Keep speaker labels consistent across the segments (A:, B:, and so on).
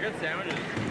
A: good sandwiches.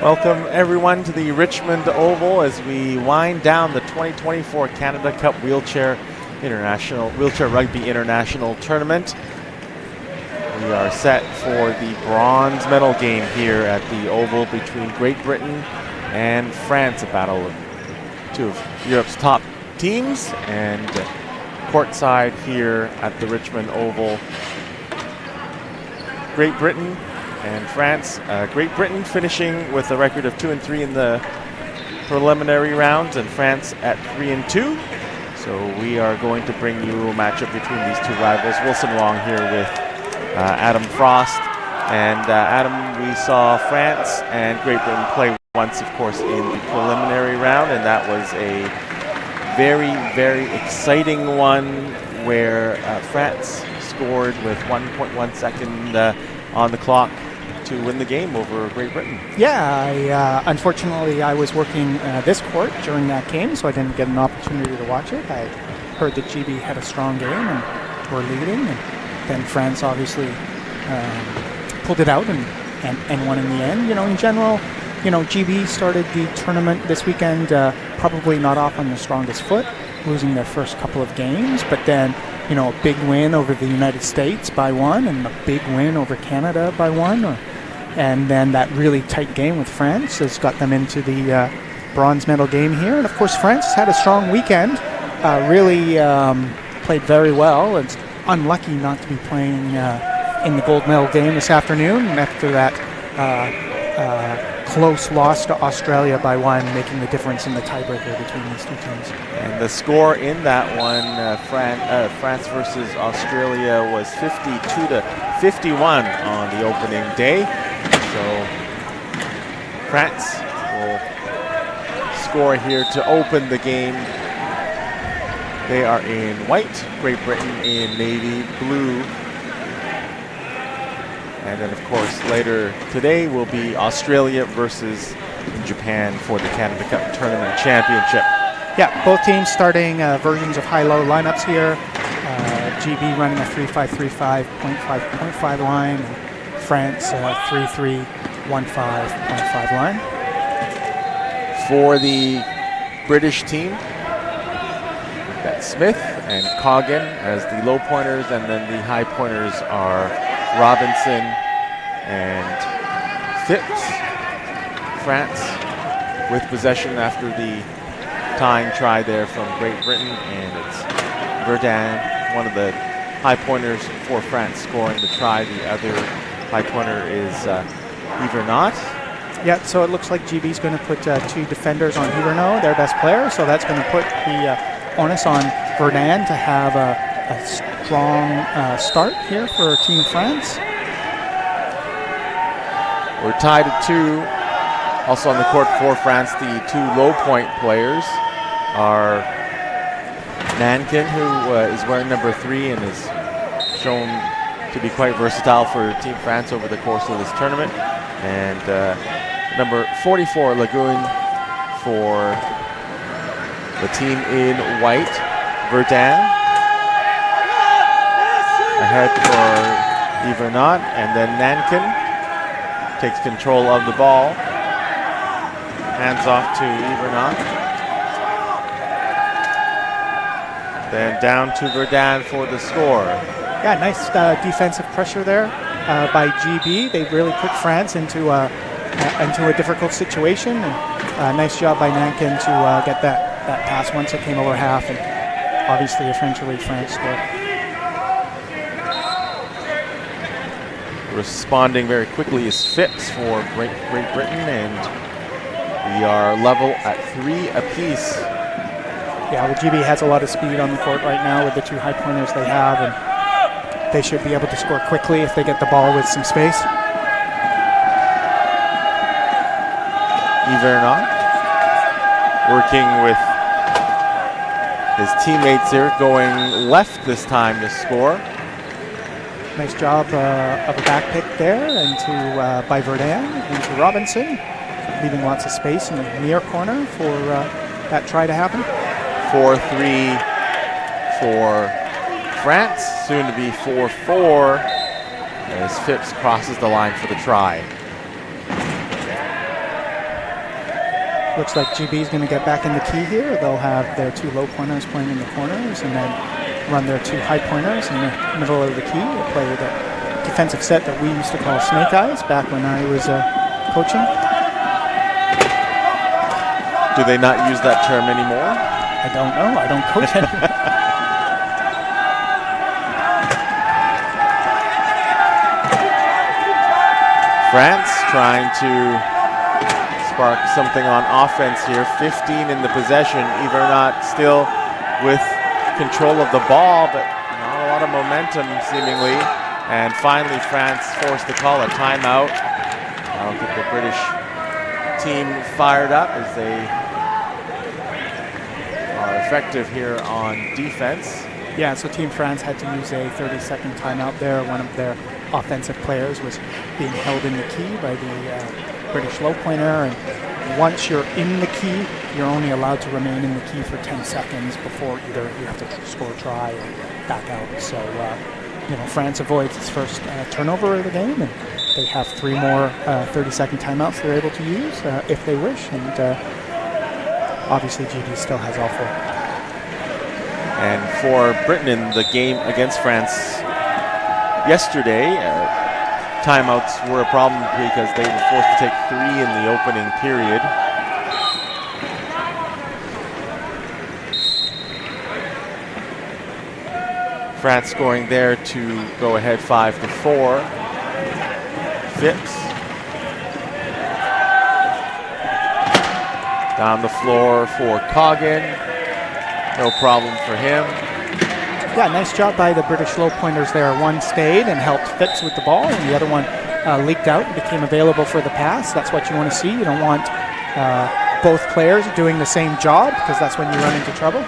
A: Welcome everyone to the Richmond Oval as we wind down the 2024 Canada Cup Wheelchair Rugby International Tournament. We are set for the bronze medal game here at the Oval between Great Britain and France, a battle of two of Europe's top teams, and courtside here at the Richmond Oval, Great Britain and France. Great Britain finishing with a record of 2-3 in the preliminary rounds, and France at 3-2. So we are going to bring you a matchup between these two rivals. Wilson Wong here with Adam Frost. And Adam, we saw France and Great Britain play once, of course, in the preliminary round, and that was a very, very exciting one where France scored with 1.1 second on the clock to win the game over Great Britain.
B: Yeah, unfortunately I was working this court during that game, so I didn't get an opportunity to watch it. I heard that GB had a strong game and were leading, and then France obviously pulled it out and won in the end. You know, in general, you know, GB started the tournament this weekend probably not off on the strongest foot, losing their first couple of games, but then, you know, a big win over the United States by 1 and a big win over Canada by 1. And then that really tight game with France has got them into the bronze medal game here. And of course, France has had a strong weekend, really played very well. It's unlucky not to be playing in the gold medal game this afternoon after that close loss to Australia by 1, making the difference in the tiebreaker between these two teams.
A: And the score in that one, France versus Australia, was 52-51 on the opening day. So France will score here to open the game. They are in white, Great Britain in navy blue. And then, of course, later today will be Australia versus Japan for the Canada Cup Tournament Championship.
B: Yeah, both teams starting versions of high-low lineups here. GB running a 3-5-3-5, 0.5 line. France 3-3-1-5, 0.5 line. For the British team, that's Smith and Coggin as the low pointers, and then the high pointers are Robinson and Phipps. France with possession after the tying try there from Great Britain, and it's Verdun, one of the high pointers for France, scoring the try. The other high pointer is Ivernot. Yeah, so it looks like GB's going to put 2 defenders on Ivernot, their best player, so that's going to put the onus on Verdun to have a strong start here for Team France.
A: We're tied at 2. Also on the court for France, the 2 low point players are Nankin, who is wearing number 3 and is shown to be quite versatile for Team France over the course of this tournament, and number 44, Lagoon, for the team in white, Verdun. Ahead for Ivernot, and then Nankin takes control of the ball. Hands off to Ivernot. Then down to Verdun for the score.
B: Yeah, nice defensive pressure there by GB. They really put France into a difficult situation. And nice job by Nankin to get that pass once it came over half, and obviously eventually France scored.
A: Responding very quickly is Phipps for Great Britain, and we are level at 3 apiece.
B: Yeah, well, GB has a lot of speed on the court right now with the 2 high pointers they have, and they should be able to score quickly if they get the ball with some space.
A: Ivernot working with his teammates here, going left this time to score.
B: Nice job of a back pick there into by Verdun into Robinson, leaving lots of space in the near corner for that try to happen.
A: 4-3 for France, soon to be 4-4 as Phipps crosses the line for the try.
B: Looks like GB is going to get back in the key here. They'll have their 2 low pointers playing in the corners and then run their 2 high pointers in the middle of the key. They'll play the defensive set that we used to call snake eyes back when I was coaching.
A: Do they not use that term anymore?
B: I don't know. I don't coach anymore.
A: France trying to spark something on offense here. 15 in the possession. Ivernat still with control of the ball, but not a lot of momentum seemingly. And finally, France forced to call a timeout. I'll get the British team fired up as they are effective here on defense.
B: Yeah, so Team France had to use a 30-second timeout there. One of their offensive players was being held in the key by the British low pointer. And once you're in the key, you're only allowed to remain in the key for 10 seconds before either you have to score a try or back out. So, France avoids its first turnover of the game, and they have 3 more 30-second timeouts they're able to use if they wish. And obviously, GB still has all 4.
A: And for Britain in the game against France yesterday, timeouts were a problem because they were forced to take 3 in the opening period. France scoring there to go ahead 5-4. Phipps down the floor for Coggin. No problem for him.
B: Yeah, nice job by the British low pointers there. One stayed and helped Phipps with the ball, and the other one leaked out and became available for the pass. That's what you want to see. You don't want both players doing the same job, because that's when you run into trouble.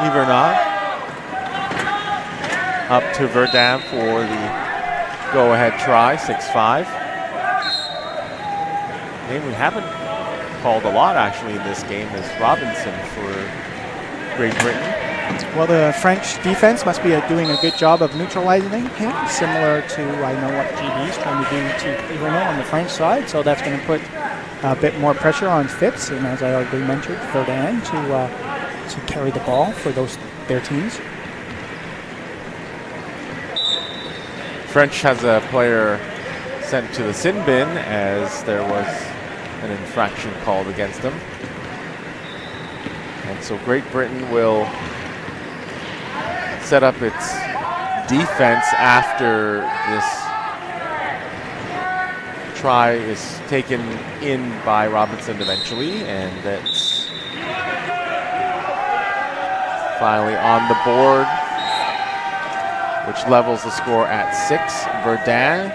A: Ivernat up to Verdun for the go-ahead try, 6-5. Name we haven't called a lot actually in this game is Robinson for Great Britain.
B: Well, the French defense must be doing a good job of neutralizing him, similar to I know what GB is trying to do to Ivernat on the French side. So that's going to put a bit more pressure on Phipps, and as I already mentioned, Verdun to carry the ball for their teams.
A: French has a player sent to the sin bin as there was an infraction called against them. And so Great Britain will set up its defense after this try is taken in by Robinson eventually, and that's finally on the board, which levels the score at 6. Verdun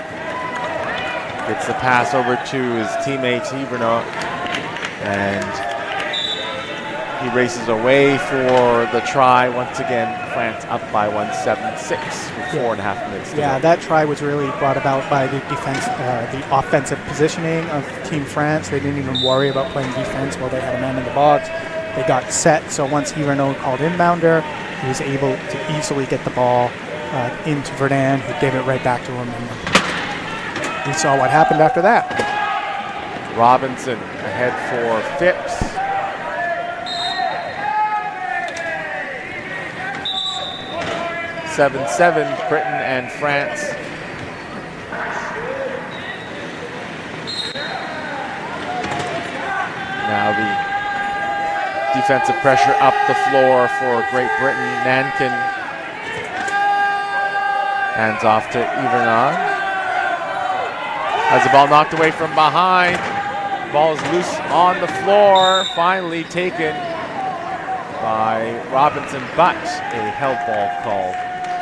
A: gets the pass over to his teammate Ivernat, and he races away for the try. Once again, France up by 1-7-6 with 4.5 minutes to go.
B: That try was really brought about by the defense, the offensive positioning of Team France. They didn't even worry about playing defense while they had a man in the box. They got set, so once Ivernat called inbounder, he was able to easily get the ball into Verdun, who gave it right back to him. And we saw what happened after that.
A: Robinson ahead for Phipps. (7-7) Britain and France. Now the defensive pressure up the floor for Great Britain. Nankin hands off to Ivernat. Has the ball knocked away from behind. Ball is loose on the floor. Finally taken by Robinson, but a held ball call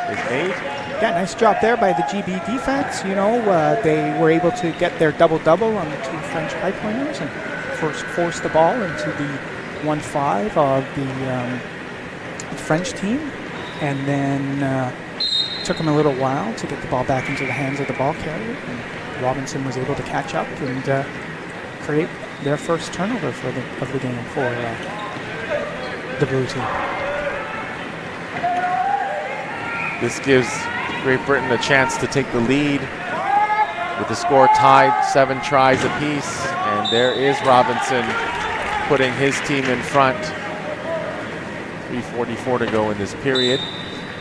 A: is made.
B: Yeah, nice job there by the GB defense. They were able to get their double-double on the 2 French high pointers and first force the ball into the 1-5 of the French team, and then it took them a little while to get the ball back into the hands of the ball carrier, and Robinson was able to catch up and create their first turnover of the game for the blue team.
A: This gives Great Britain a chance to take the lead with the score tied 7 tries apiece. And there is Robinson putting his team in front. 3:44 to go in this period.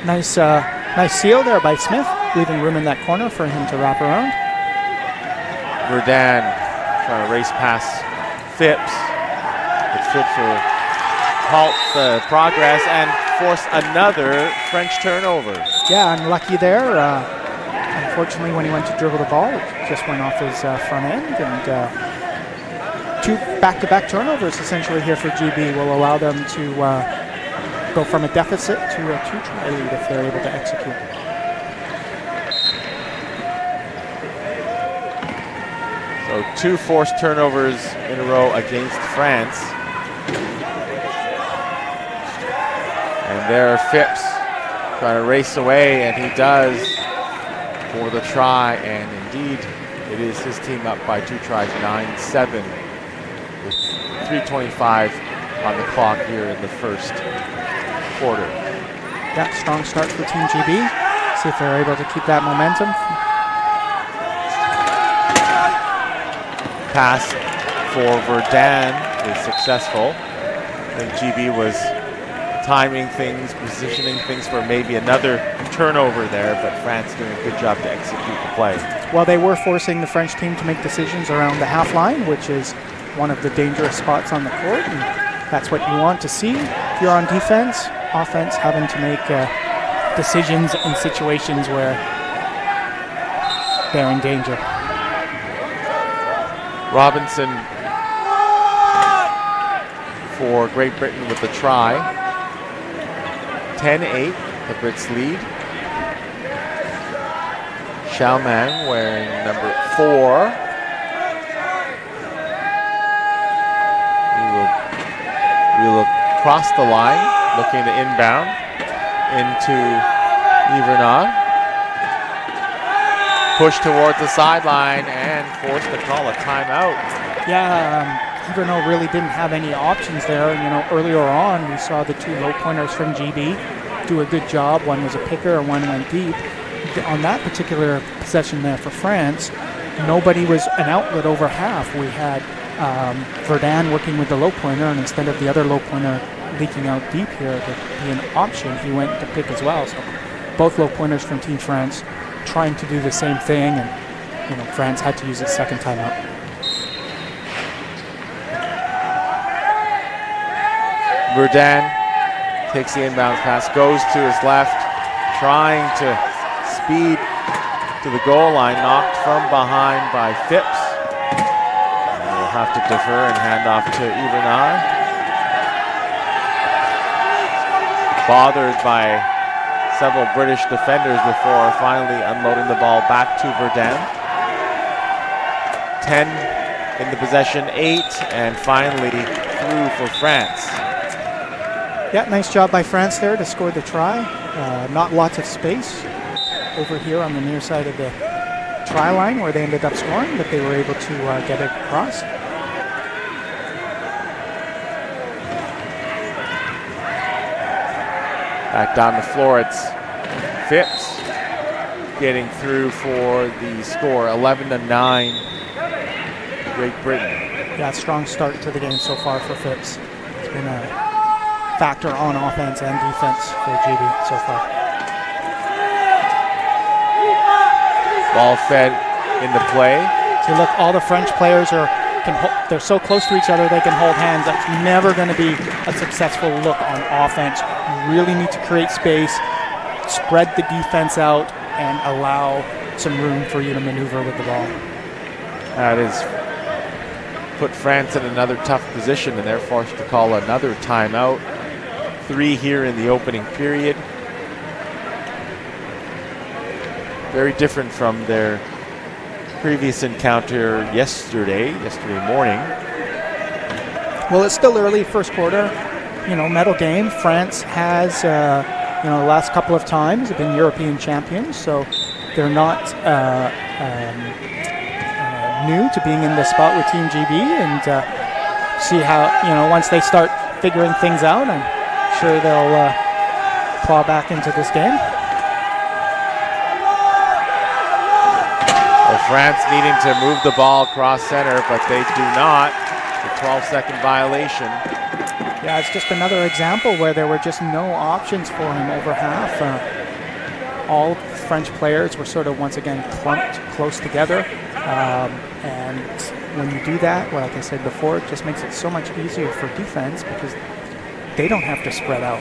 B: Nice seal there by Smith, leaving room in that corner for him to wrap around.
A: Verdun trying to race past Phipps. But Phipps will halt the progress and force another French turnover.
B: Yeah, unlucky there. Unfortunately, when he went to dribble the ball, it just went off his front end. And 2 back-to-back turnovers essentially here for GB will allow them to go from a deficit to a 2-try lead if they're able to execute.
A: So 2 forced turnovers in a row against France. And there Phipps trying to race away, and he does for the try, and indeed it is his team up by 2 tries, 9-7, with 3:25 on the clock here in the first quarter.
B: Yeah, strong start for Team GB. See if they're able to keep that momentum.
A: Pass for Verdun is successful. I think GB was timing things, positioning things for maybe another turnover there, but France doing a good job to execute the play.
B: Well, they were forcing the French team to make decisions around the half line, which is one of the dangerous spots on the court, and that's what you want to see if you're on defense. Offense having to make decisions in situations where they're in danger.
A: Robinson for Great Britain with the try. 10-8, the Brits lead. Schaumann wearing number 4. He will cross the line, looking to inbound into Yvernat. Push towards the sideline and forced to call a timeout.
B: Yeah, Yvernat really didn't have any options there. You know, earlier on, we saw the 2 low pointers from GB do a good job. One was a picker and one went deep. On that particular possession there for France, nobody was an outlet over half. We had Verdun working with the low pointer, and instead of the other low pointer leaking out deep here to be an option, he went to pick as well. So both low pointers from Team France trying to do the same thing, and you know, France had to use its second timeout.
A: Verdun takes the inbound pass, goes to his left, trying to speed to the goal line, knocked from behind by Phipps. And we'll have to defer and hand off to Yvernat. Bothered by several British defenders before finally unloading the ball back to Verdun. 10 in the possession, 8, and finally through for France.
B: Yeah, nice job by France there to score the try. Not lots of space over here on the near side of the try line where they ended up scoring, but they were able to get it across.
A: Back down the floor, it's Phipps getting through for the score, 11-9, Great Britain.
B: Yeah, strong start to the game so far for Phipps. It's been a factor on offense and defense for GB so far.
A: Ball fed into play.
B: So look, all the French players they're so close to each other they can hold hands. That's never going to be a successful look on offense. You really need to create space, spread the defense out, and allow some room for you to maneuver with the ball.
A: That is put France in another tough position, and they're forced to call another timeout. 3 here in the opening period. Very different from their previous encounter yesterday morning.
B: Well, it's still early, first quarter. You know, medal game. France has, the last couple of times have been European champions, so they're not new to being in the spot with Team GB, and see how, once they start figuring things out, I'm sure they'll claw back into this game.
A: France needing to move the ball across center, but they do not. The 12-second violation.
B: Yeah, it's just another example where there were just no options for him over half. All French players were sort of once again clumped close together. And when you do that, well, like I said before, it just makes it so much easier for defense because they don't have to spread out.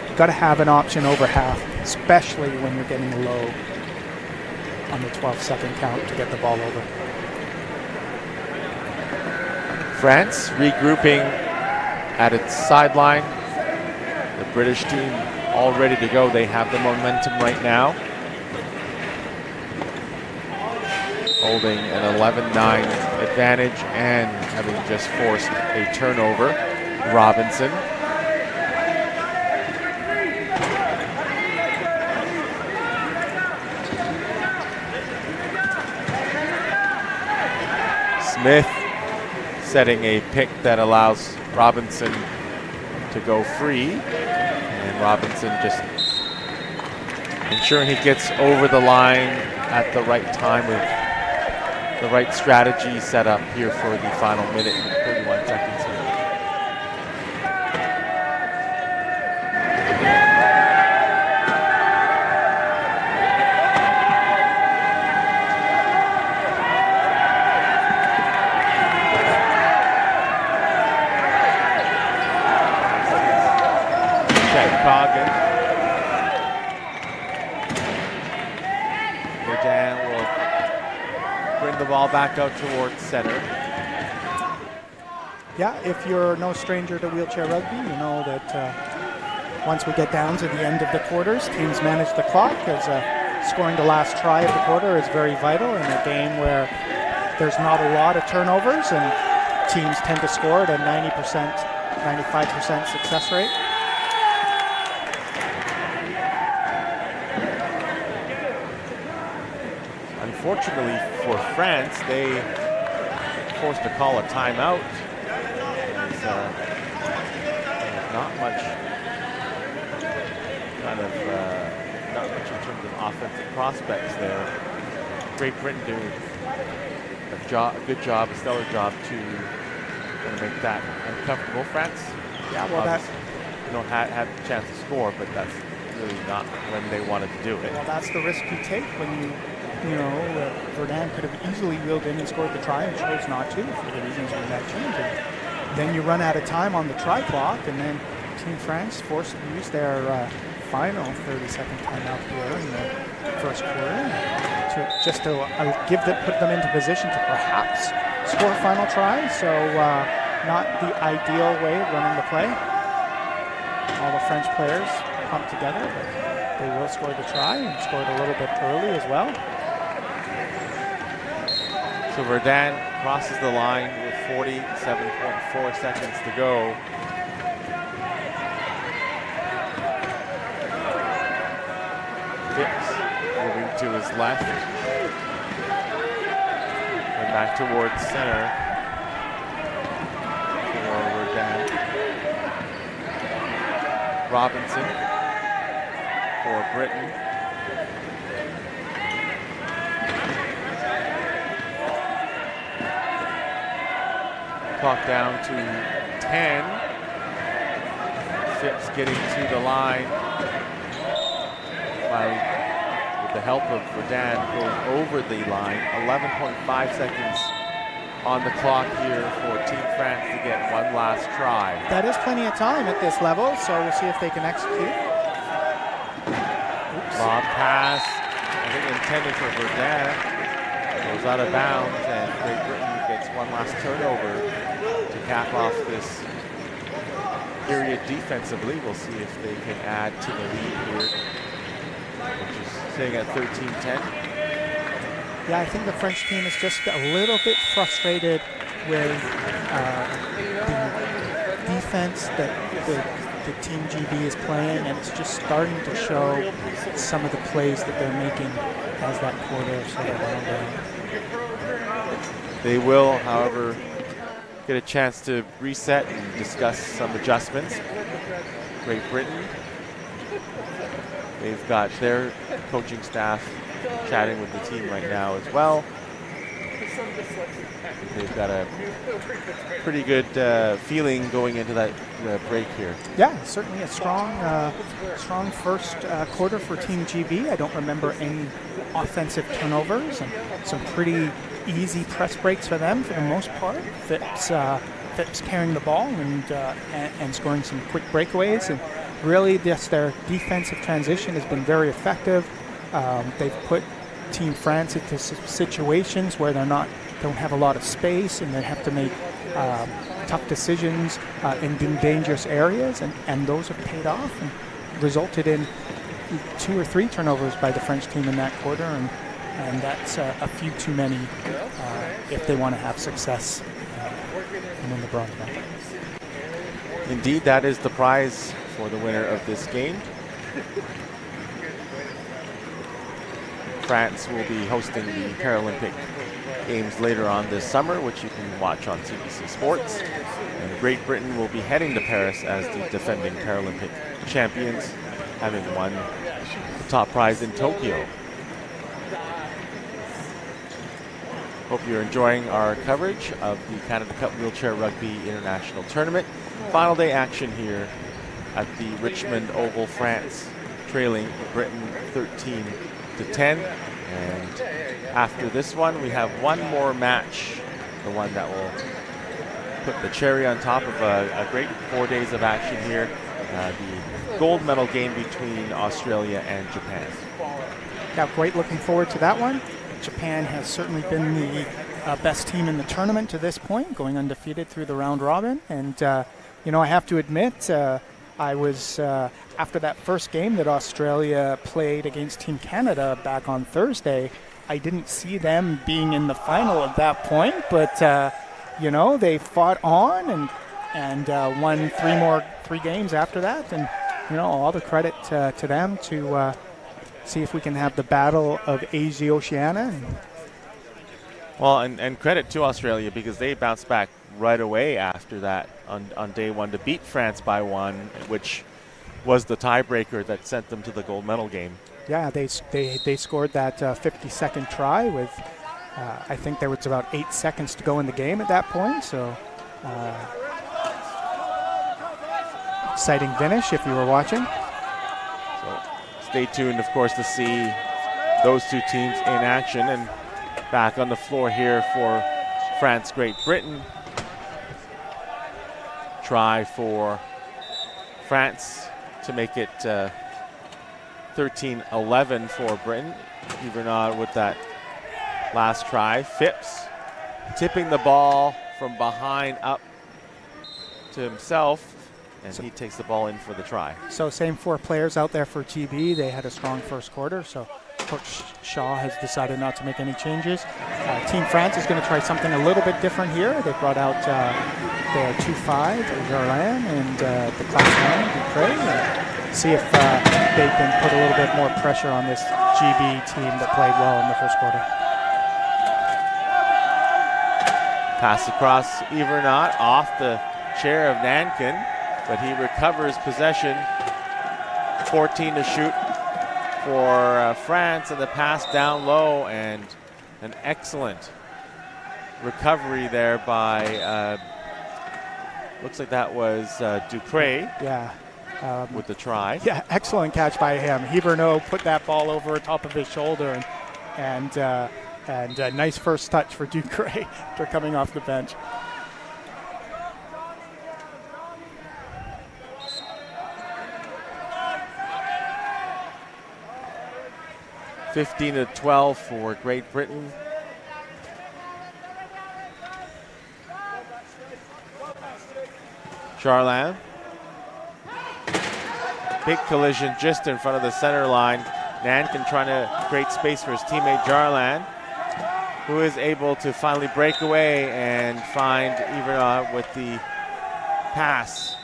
B: You've got to have an option over half, especially when you're getting low on the 12-second count to get the ball over.
A: France regrouping at its sideline. The British team all ready to go. They have the momentum right now. Holding an 11-9 advantage and having just forced a turnover. Robinson. Smith setting a pick that allows Robinson to go free. And Robinson just ensuring he gets over the line at the right time with the right strategy set up here for the final minute and 31 seconds here. Coggin. Verdun will bring the ball back out towards center.
B: Yeah, if you're no stranger to wheelchair rugby, you know that once we get down to the end of the quarters, teams manage the clock as scoring the last try of the quarter is very vital in a game where there's not a lot of turnovers and teams tend to score at a 90%, 95% success rate.
A: Unfortunately for France, they forced to call a timeout. There's not much in terms of offensive prospects there. Great Britain doing a good job, a stellar job to make that uncomfortable. France,
B: yeah, well,
A: had a chance to score, but that's really not when they wanted to do it.
B: Well, that's the risk you take when Verdun could have easily wheeled in and scored the try and chose not to for the reasons we mentioned. And then you run out of time on the try clock, and then Team France forced to use their final 30-second timeout here in the first quarter to put them into position to perhaps score a final try. So not the ideal way of running the play. All the French players pumped together, but they will score the try and scored a little bit early as well.
A: So Verdun crosses the line with 47.4 seconds to go. Phipps moving to his left. And back towards center for Verdun. Robinson for Britain. Clock down to 10. Phipps getting to the line. With the help of Verdun going over the line. 11.5 seconds on the clock here for Team France to get one last try.
B: That is plenty of time at this level, so we'll see if they can execute.
A: Lob pass, I think intended for Verdun. Goes out of bounds, and Great Britain gets one last turnover to cap off this period defensively. We'll see if they can add to the lead here, which is sitting at 13-10.
B: Yeah, I think the French team is just a little bit frustrated with the defense that the Team GB is playing, and it's just starting to show some of the plays that they're making as that quarter sort of wound down.
A: They will, however, get a chance to reset and discuss some adjustments. Great Britain, they've got their coaching staff chatting with the team right now as well. They've got a pretty good feeling going into that break here.
B: Yeah, certainly a strong first quarter for Team GB. I don't remember any offensive turnovers and some pretty easy press breaks for them for the most part. Phipps carrying the ball and scoring some quick breakaways, and really just their defensive transition has been very effective. They've put Team France into situations where don't have a lot of space, and they have to make tough decisions in dangerous areas, and those have paid off and resulted in 2 or 3 turnovers by the French team in that quarter, and that's a few too many if they want to have success and win the bronze medal.
A: Indeed, that is the prize for the winner of this game. France will be hosting the Paralympic Games later on this summer, which you can watch on CBC Sports. And Great Britain will be heading to Paris as the defending Paralympic champions, having won the top prize in Tokyo. Hope you're enjoying our coverage of the Canada Cup Wheelchair Rugby International Tournament. Final day action here at the Richmond Oval, France, trailing Britain 13-10. And after this one, we have one more match, the one that will put the cherry on top of a great 4 days of action here, the gold medal game between Australia and Japan.
B: Yeah, great looking forward to that one. Japan has certainly been the best team in the tournament to this point, going undefeated through the round robin. And, I have to admit, I was, after that first game that Australia played against Team Canada back on Thursday, I didn't see them being in the final at that point, but, they fought on and won 3 games after that. And, all the credit to them to see if we can have the battle of Asia Oceania.
A: Well, and credit to Australia, because they bounced back right away after that on day one to beat France by 1, which was the tiebreaker that sent them to the gold medal game.
B: Yeah, they scored that 50-second try with, I think there was about 8 seconds to go in the game at that point. So exciting finish if you were watching.
A: So stay tuned, of course, to see those two teams in action. And back on the floor here for France, Great Britain. Try for France to make it 13-11 for Britain. Yvernod with that last try. Phipps tipping the ball from behind up to himself, and he takes the ball in for the try.
B: So same 4 players out there for GB. They had a strong first quarter, so Coach Shaw has decided not to make any changes. Team France is going to try something a little bit different here. They brought out their 2-5, Jarlin, and the class 9, Dupré. See if they can put a little bit more pressure on this GB team that played well in the first quarter.
A: Pass across Yvernod off the chair of Nankin, but he recovers possession. 14 to shoot for France, and the pass down low, and an excellent recovery there by, looks like that was Dupré.
B: Yeah.
A: With the try.
B: Yeah, excellent catch by him. Hiberno put that ball over top of his shoulder, and a nice first touch for Dupré for coming off the bench.
A: (15-12) for Great Britain. Charlin. Big collision just in front of the center line. Nankin trying to create space for his teammate Jarlin, who is able to finally break away and find Yvernod with the pass.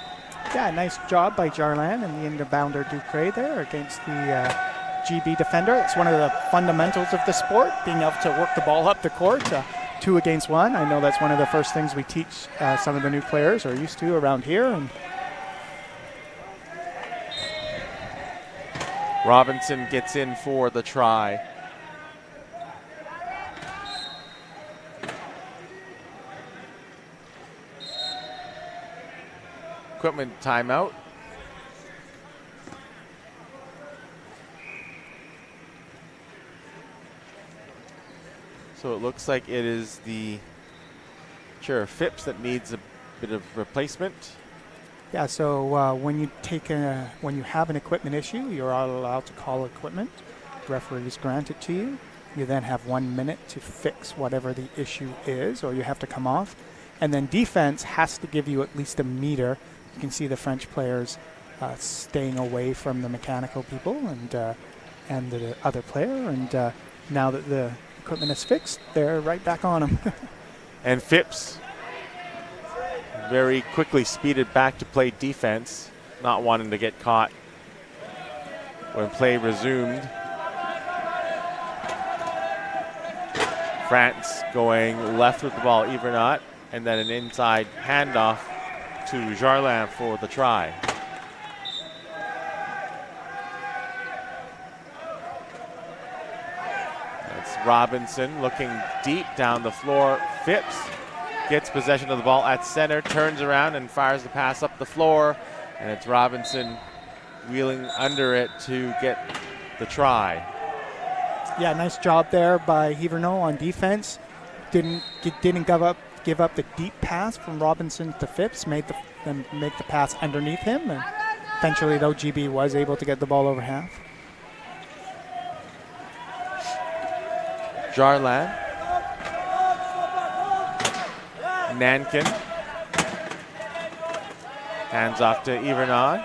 B: Yeah, nice job by Jarlin and the end-of-bounder Dupré there against the GB defender. It's one of the fundamentals of the sport, being able to work the ball up the court, 2 against 1. I know that's one of the first things we teach some of the new players are used to around here. And
A: Robinson gets in for the try. equipment timeout. So it looks like it is the chair Phipps that needs a bit of replacement.
B: Yeah, so when you have an equipment issue, you're allowed to call equipment. Referees grant it to you. You then have 1 minute to fix whatever the issue is, or you have to come off. And then defense has to give you at least a meter. You can see the French players staying away from the mechanical people and the other player. And now that the equipment is fixed, they're right back on them.
A: And Phipps very quickly speeded back to play defense, not wanting to get caught when play resumed. France going left with the ball, Ivernot, and then an inside handoff to Jarlin for the try. That's Robinson looking deep down the floor. Phipps gets possession of the ball at center, turns around and fires the pass up the floor, and it's Robinson wheeling under it to get the try.
B: Yeah, nice job there by Hiverneau on defense. Didn't give up the deep pass from Robinson to Phipps, made them make the pass underneath him, and eventually though GB was able to get the ball over half.
A: Jarlin. Nankin. Hands off to Ivernot.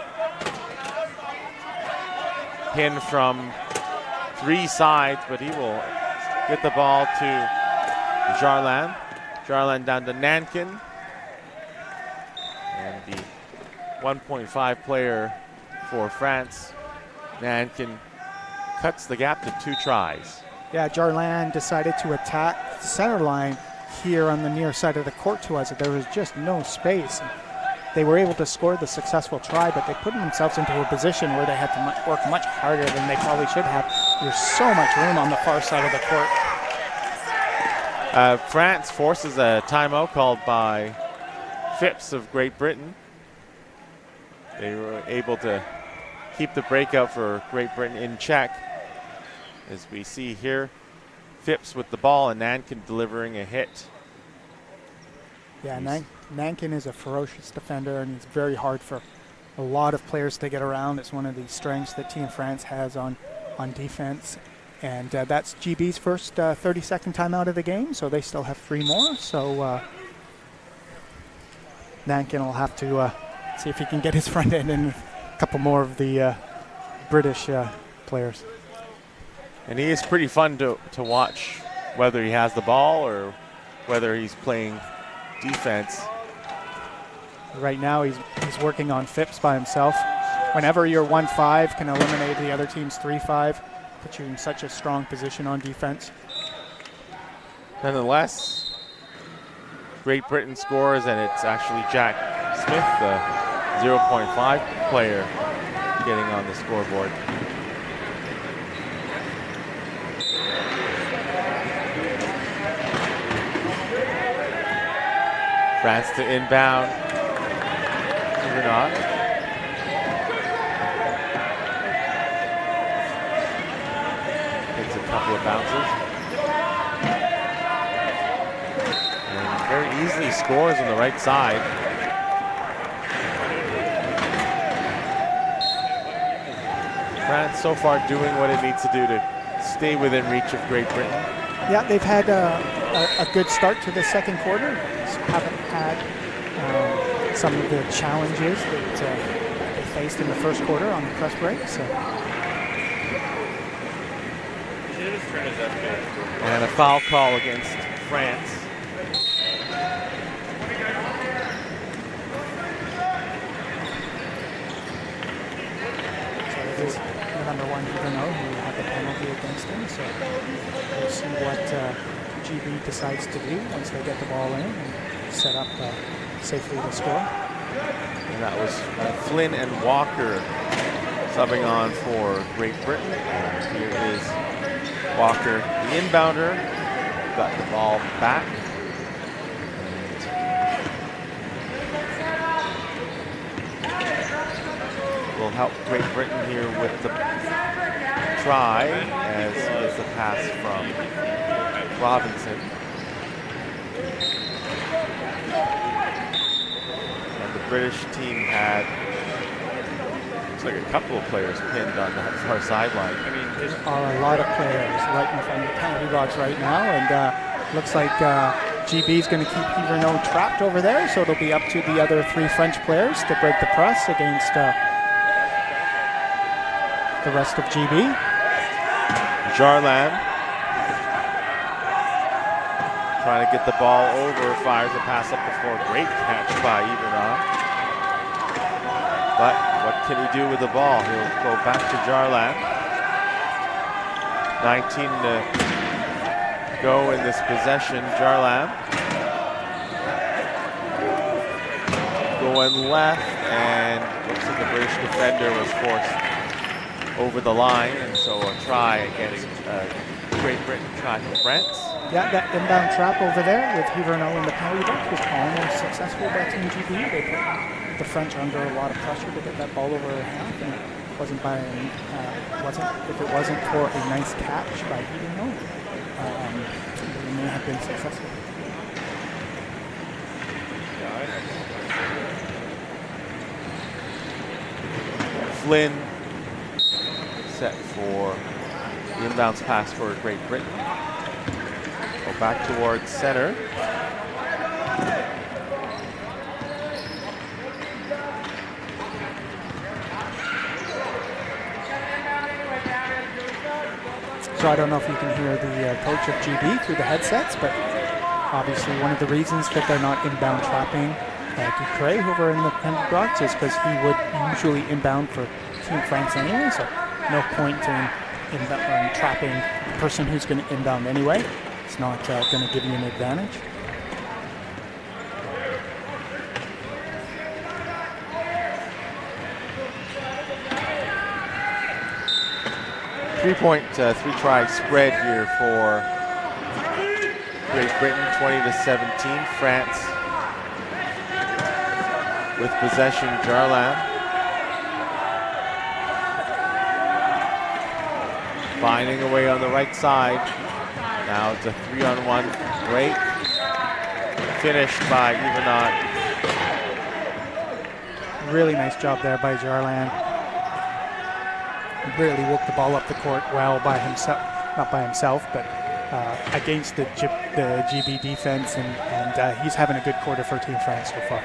A: Pin from 3 sides, but he will get the ball to Jarlin. Jarlin down to Nankin. And the 1.5 player for France, Nankin, cuts the gap to 2 tries.
B: Yeah, Jarlin decided to attack the center line here on the near side of the court to us. There was just no space. They were able to score the successful try, but they put themselves into a position where they had to work much harder than they probably should have. There's so much room on the far side of the court.
A: France forces a timeout called by Phipps of Great Britain. They were able to keep the breakout for Great Britain in check. As we see here, Phipps with the ball and Nankin delivering a hit.
B: Yeah, Nankin is a ferocious defender, and it's very hard for a lot of players to get around. It's one of the strengths that Team France has on defense. And that's GB's first 30-second timeout of the game, so they still have 3 more. So Nankin will have to see if he can get his front end in a couple more of the British players.
A: And he is pretty fun to watch, whether he has the ball or whether he's playing defense.
B: Right now he's working on Phipps by himself. Whenever your 1-5 can eliminate the other team's 3-5, put you in such a strong position on defense.
A: Nonetheless, Great Britain scores, and it's actually Jack Smith, the 0.5 player, getting on the scoreboard. France to inbound. Ivernot. Takes a couple of bounces. And very easily scores on the right side. France so far doing what it needs to do to stay within reach of Great Britain.
B: Yeah, they've had a good start to the second quarter. Haven't had some of the challenges that they faced in the first quarter on the press break. So.
A: And a foul call against France.
B: So it is the number 1 Ivernot who had the penalty against him. So we'll see what GB decides to do once they get the ball in and set up safely to score.
A: And that was Flynn and Walker subbing on for Great Britain. And here is Walker, the inbounder, got the ball back. will help Great Britain here with the try, as is the pass from Robinson. And the British team had, looks like a couple of players pinned on that far sideline.
B: I mean, there are a lot of players right in front of the penalty box right now, and looks like GB is going to keep Hiverneau trapped over there, so it'll be up to the other 3 French players to break the press against the rest of GB.
A: Jarland trying to get the ball over, fires a pass up before. Great catch by Hiverneau. But what can he do with the ball? He'll go back to Jarland. 19 to go in this possession. Jarland going left, and looks like the British defender was forced over the line, and so a try against Great Britain try for France.
B: Yeah, that inbound trap over there with Hiverneau in the penalty box was almost successful by Team GB. They put the French under a lot of pressure to get that ball over half, and it wasn't by if it wasn't for a nice catch by Hiverneau, they may have been successful.
A: Flynn set for the inbounds pass for Great Britain. Go back towards center.
B: So I don't know if you can hear the coach of GB through the headsets, but obviously one of the reasons that they're not inbound trapping Ducre over in the penalty box is because he would usually inbound for Team France anyway, so no point in trapping the person who's going to inbound anyway. It's not going to give you an advantage.
A: Three-try spread here for Great Britain, 20-17. France with possession. Jarland finding a way on the right side. Now it's a 3-on-1 break. Finished by Hiverneau.
B: Really nice job there by Jarland. Really worked the ball up the court well by himself, not by himself, but against the GB defense, and he's having a good quarter for Team France so far.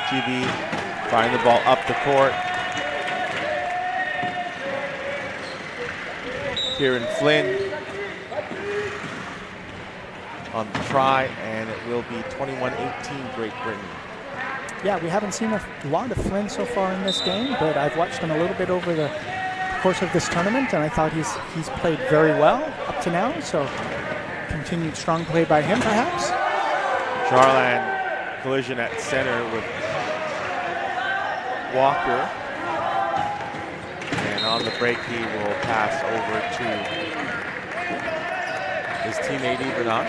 A: GB find the ball up the court. Kieran Flynn on the try, and it will be 21-18 Great Britain.
B: Yeah, we haven't seen a lot of Flynn so far in this game, but I've watched him a little bit over the course of this tournament, and I thought he's played very well up to now, so continued strong play by him perhaps.
A: Jarland collision at center with Walker, and on the break he will pass over to his teammate Hiverneau.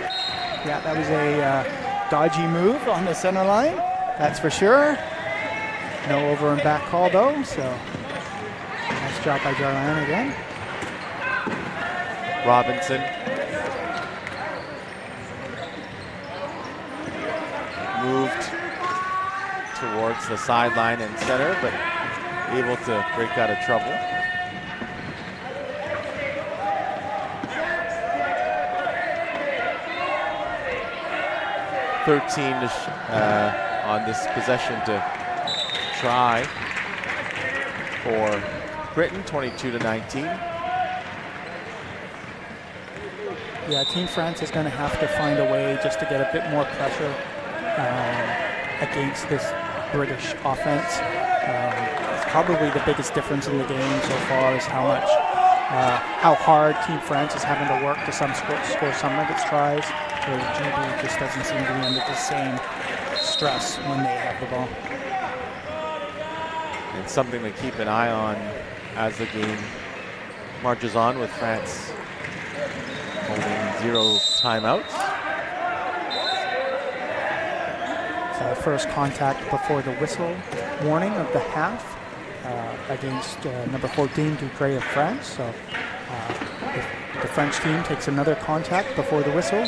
B: Yeah, that was a dodgy move on the center line, that's for sure. No over and back call though, so nice job by Jarland again.
A: Robinson moved towards the sideline and center, but able to break out of trouble. On this possession to try for Britain, 22-19.
B: Yeah, Team France is going to have to find a way just to get a bit more pressure against this British offense. It's probably the biggest difference in the game so far is how hard Team France is having to work to score some of its tries, whereas GB just doesn't seem to be under the same stress when they have the ball.
A: It's something to keep an eye on as the game marches on, with France holding 0 timeouts.
B: First contact before the whistle warning of the half against number 14, Ducret of France. So if the French team takes another contact before the whistle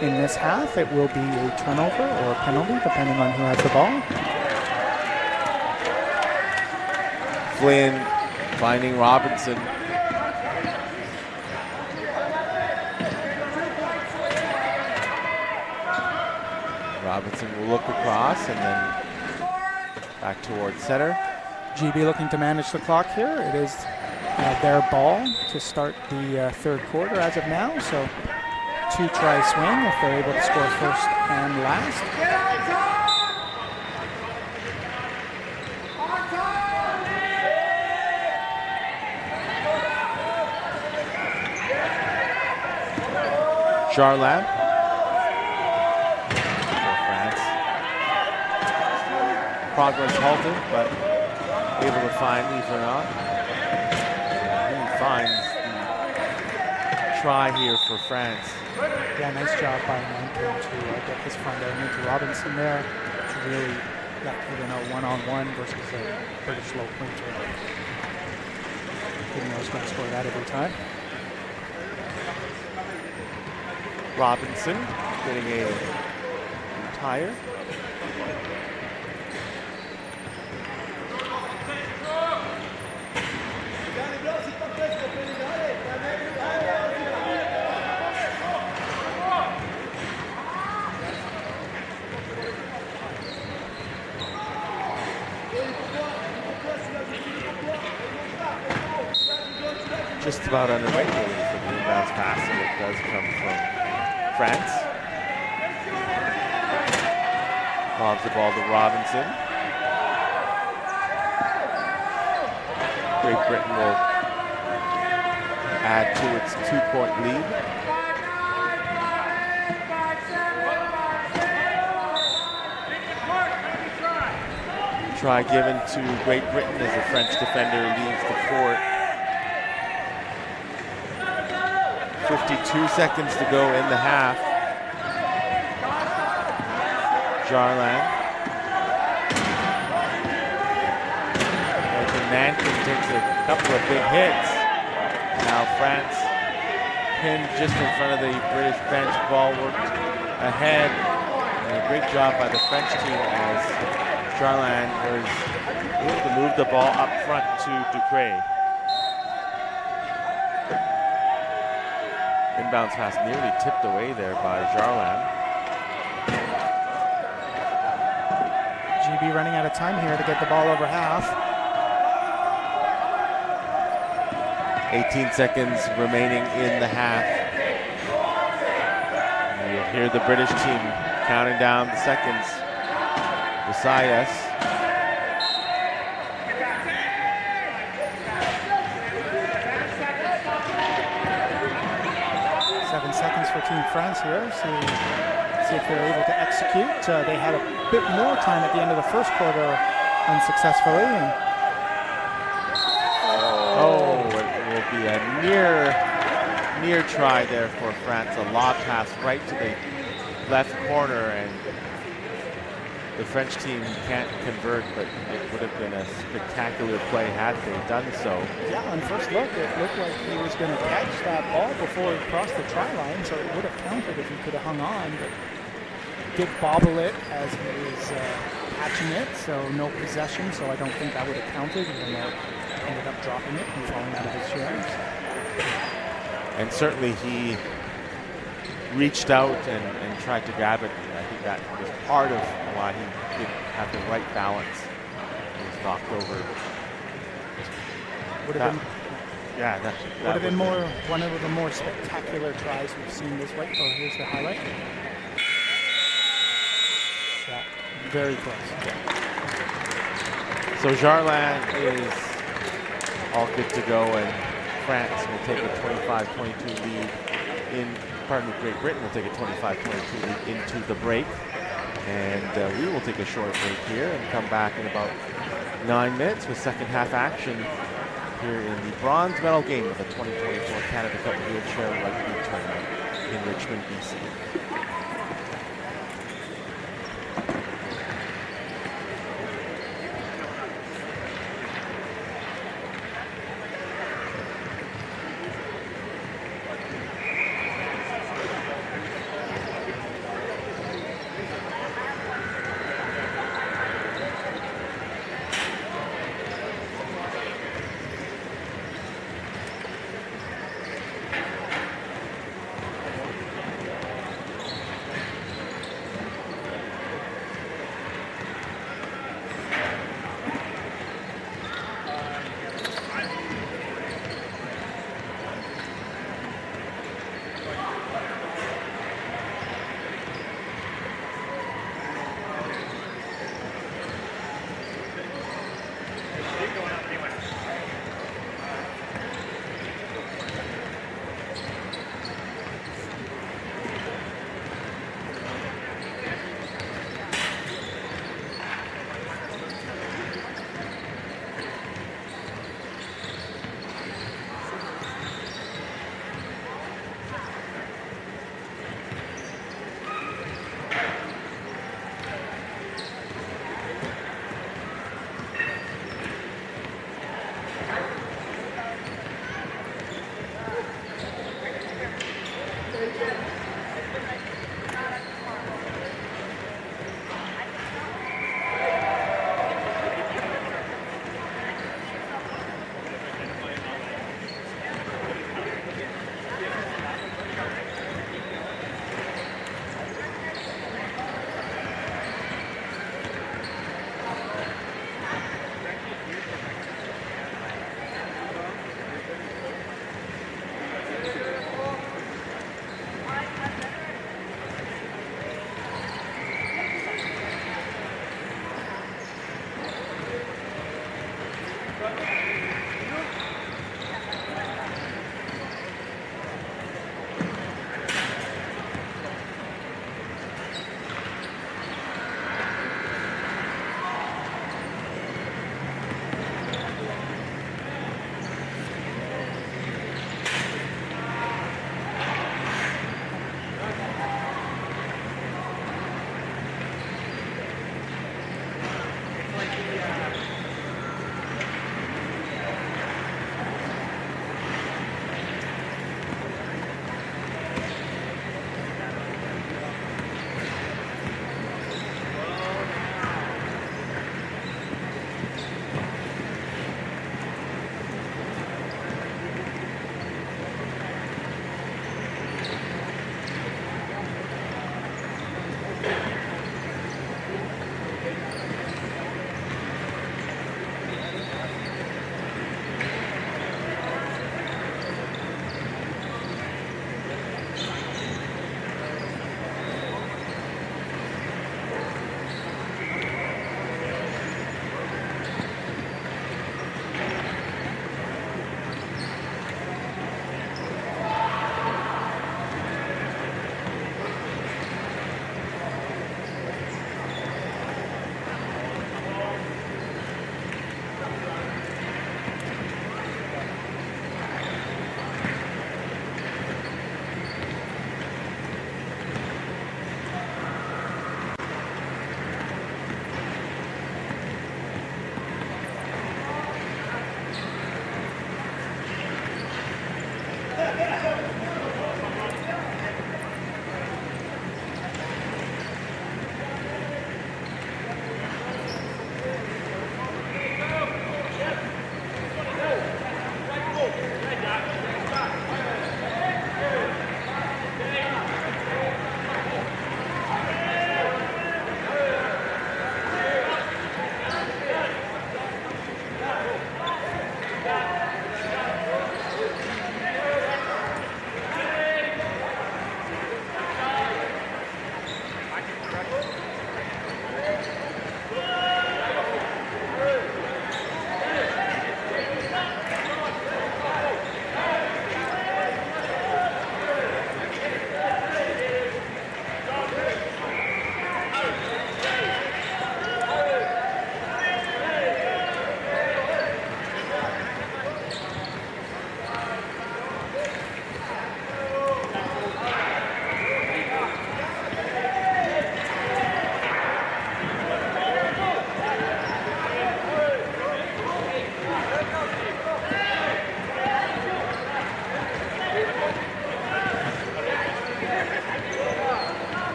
B: in this half, it will be a turnover or a penalty, depending on who has the ball.
A: Flynn finding Robinson. Robinson will look across and then back towards center.
B: GB looking to manage the clock here. It is their ball to start the third quarter as of now. So 2-try swing if they're able to score first and last.
A: Charland for France. Progress halted, but able to find Yvernat. He finds the try here for France.
B: Yeah, nice job by Nankin to get his front end into Robinson there. It's really left Yvernat one-on-one versus a British low pointer. Didn't know he was going to score that every time.
A: Robinson getting a tire. Just about underway for the inbounds pass, and it does come from France. Lobs the ball to Robinson. Great Britain will add to its 2-point lead. Try given to Great Britain as the French defender leaves the court. 52 seconds to go in the half. Jarland. Nankin takes a couple of big hits. Now France pinned just in front of the British bench. Ball worked ahead. And a great job by the French team as Jarland was able to move the ball up front to Ducret. Inbounds pass nearly tipped away there by Jarland.
B: GB running out of time here to get the ball over half.
A: 18 seconds remaining in the half. You'll hear the British team counting down the seconds beside us.
B: 7 seconds for Team France here. See if they're able to execute. They had a bit more time at the end of the first quarter unsuccessfully. And
A: it will be a near try there for France. A lob pass right to the left corner, and the French team can't convert, but it would have been a spectacular play had they done so.
B: Yeah, on first look, it looked like he was going to catch that ball before he crossed the try line, so it would have counted if he could have hung on, but did bobble it as he was catching it, so no possession, so I don't think that would have counted, even though he ended up dropping it and falling out of his shoes.
A: And certainly he reached out and tried to grab it. I think that was part of why he didn't have the right balance. He was knocked over.
B: Would have been
A: more
B: one of the more spectacular tries we've seen this way. Oh, here's the highlight. Yeah, very close.
A: So Jarland is all good to go, and France will take a 25-22 lead Great Britain will take a 25-22 lead into the break. And we will take a short break here and come back in about 9 minutes with second half action here in the bronze medal game of the 2024 Canada Cup Wheelchair Rugby Tournament in Richmond, BC.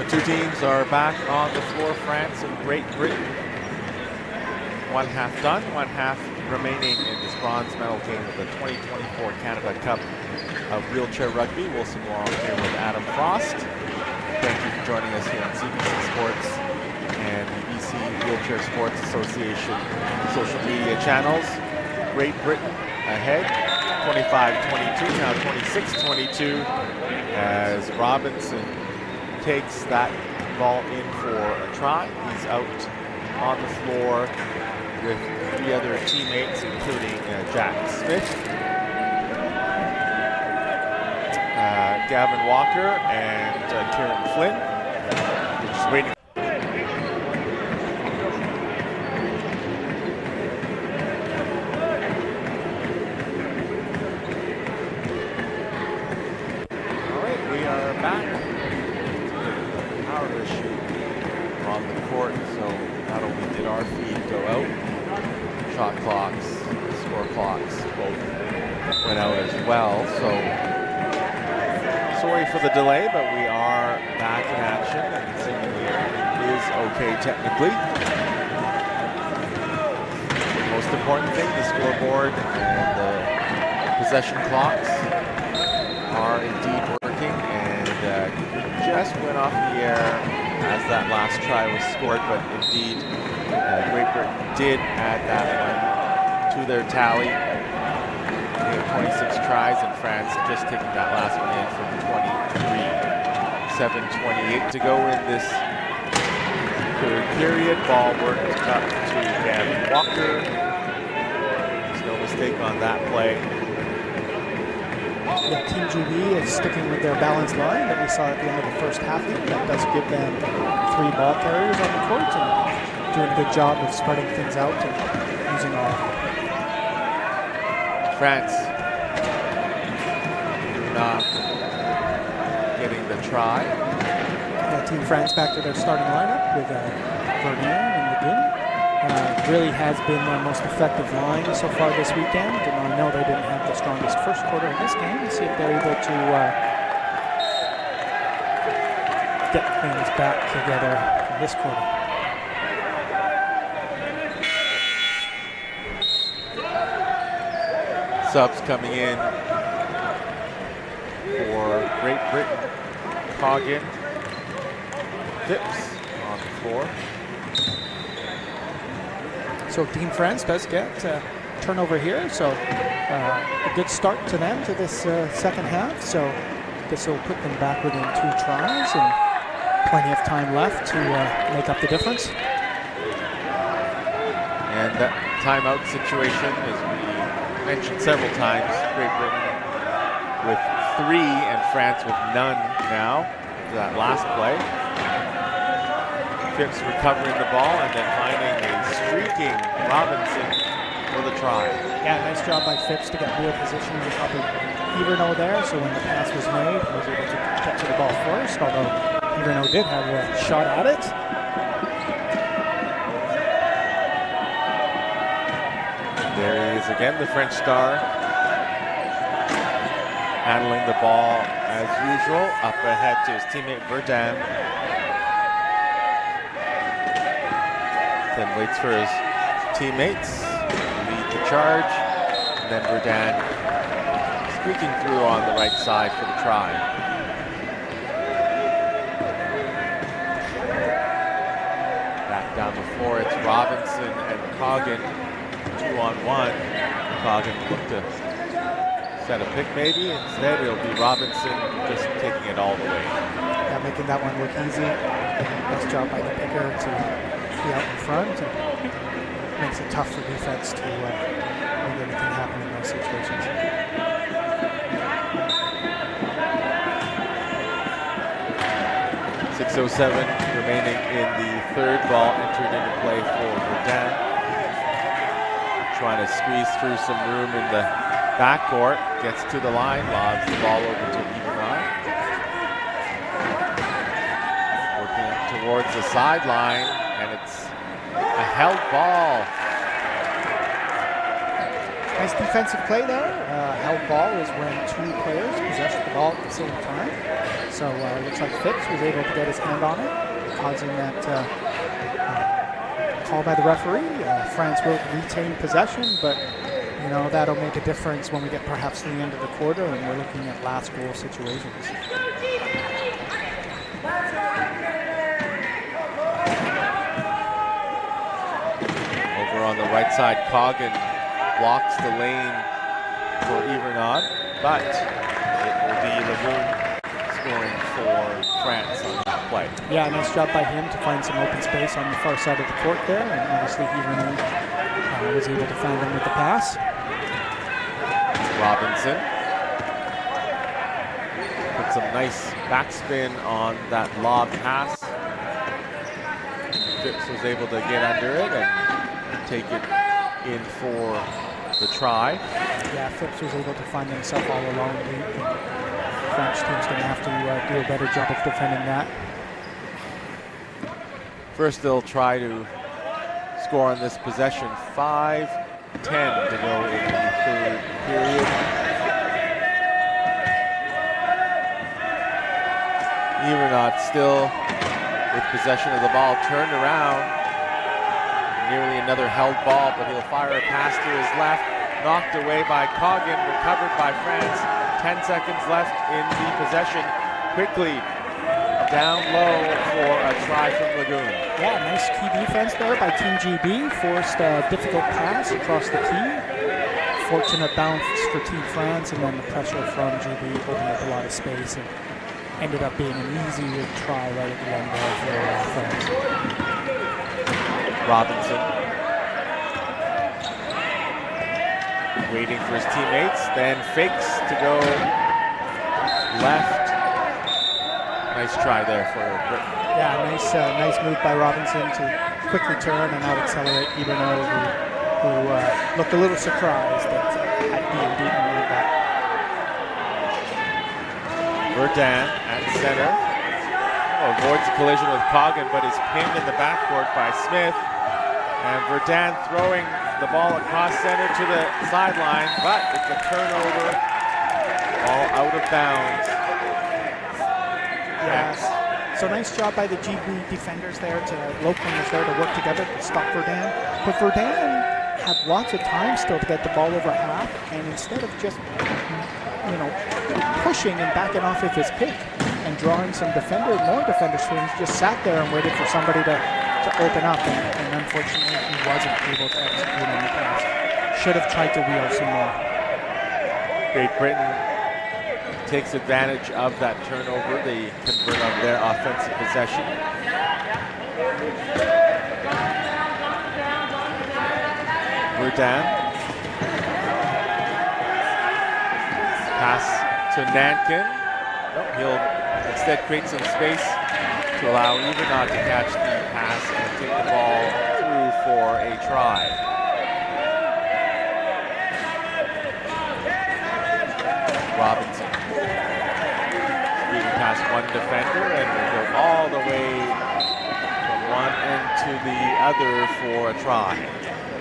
A: two teams are back on the floor. France and Great Britain. One half done, one half remaining in this bronze medal game of the 2024 Canada Cup of Wheelchair Rugby. Wilson Wong here with Adam Frost. Thank you for joining us here on CBC Sports and the BC Wheelchair Sports Association social media channels. Great Britain ahead, 25-22, now 26-22, as Robinson takes that ball in for a try. He's out on the floor with three other teammates, including Jack Smith, Gavin Walker, and Kieran Flynn. We're just waiting. All right, we are back. Power issue on the court, so not only did our feed go out, shot clocks, score clocks both went out as well. So sorry for the delay, but we are back in action and seemingly is okay technically. The most important thing, the scoreboard and the possession clocks are indeed working, and just went off the air as that last try was scored, but indeed Great Britain did add that one to their tally. They have 26 tries, and France just taking that last one in for 23. 7:28 to go in this third period. Ball worked up to Gavin Walker. There's no mistake on that play.
B: Yeah, Team GB is sticking with their balanced line that we saw at the end of the first half. That does give them three ball carriers on the court and doing a good job of spreading things out and using all.
A: France not getting the try.
B: Yeah, Team France back to their starting lineup with Verdun and Lagoon. Really has been their most effective line so far this weekend, and I know they didn't have the strongest first quarter in this game. We'll see if they're able to get things back together in this quarter.
A: Subs coming in for Great Britain. Coggin, Phipps on the floor.
B: So Team France does get turnover here, so a good start to them to this second half. So this will put them back within 2 tries and plenty of time left to make up the difference.
A: And that timeout situation, as we mentioned several times, Great Britain with 3 and France with none now. That last play. Phipps recovering the ball and then finding a streaking Robinson for the try.
B: Yeah, nice job by Phipps to get real position on top of Everno there, so when the pass was made, he was able to get to the ball first, although Everno did have a shot at it.
A: There he is again, the French star, handling the ball as usual, up ahead to his teammate Verdun. Then waits for his teammates to lead the charge, and then Verdun squeaking through on the right side for the try. Back down the floor, it's Robinson and Coggin, 2-on-1. Coggin looked to set a pick maybe. Instead, it'll be Robinson just taking it all the way.
B: Yeah, making that one look easy. Nice job by the picker to be out in front. And makes it tough for defense to make anything happen in those situations.
A: .607 remaining in the third. Ball entered into play for Verdun. Trying to squeeze through some room in the backcourt. Gets to the line, lobs the ball over to Everno. Working towards the sideline, and it's a held ball.
B: Nice defensive play there. Held ball is when two players possess the ball at the same time. So it looks like Phipps was able to get his hand on it, causing that call by the referee. France will retain possession, but you know that'll make a difference when we get perhaps to the end of the quarter and we're looking at last goal situations.
A: Over on the right side, Coggin blocks the lane for Evernod, but it will be Lagoon scoring for France on that play.
B: Yeah, nice job by him to find some open space on the far side of the court there, and obviously Evernod was able to find him with the pass.
A: Robinson put some nice backspin on that lob pass. Phipps was able to get under it and take it in for the try.
B: Yeah, Phipps was able to find himself all alone. The French team's going to have to do a better job of defending that.
A: First, they'll try to score on this possession. 5:10 to go in the third period. Evernod still with possession of the ball, turned around. Nearly another held ball, but he'll fire a pass to his left. Knocked away by Coggin, recovered by France. 10 seconds left in the possession. Quickly down low for a try from Lagoon.
B: Yeah, nice key defense there by Team GB. Forced a difficult pass across the key. Fortunate bounce for Team France, and then the pressure from GB opened up a lot of space and ended up being an easier try right at the end there for France.
A: Robinson waiting for his teammates, then fakes to go left. Nice try there for Britain.
B: Yeah, nice move by Robinson to quickly turn and out accelerate Evernod, who looked a little surprised at being beaten like that.
A: Verdun at center. Avoids a collision with Coggin, but is pinned in the backcourt by Smith. And Verdun throwing the ball across center to the sideline, but it's a turnover. Ball out of bounds.
B: Yes. So nice job by the GB defenders there, locals there to work together to stop Verdun. But Verdun had lots of time still to get the ball over half, and instead of just, pushing and backing off of his pick and drawing some more defender swings, just sat there and waited for somebody to open up, and unfortunately he wasn't able to execute on the pass. Should have tried to wheel some more.
A: Great Britain takes advantage of that turnover. They convert on their offensive possession. Verdun. Pass to Nankin. He'll instead create some space to allow Evernod to catch the pass and take the ball through for a try. Robinson speeding past one defender and will go all the way from one end to the other for a try.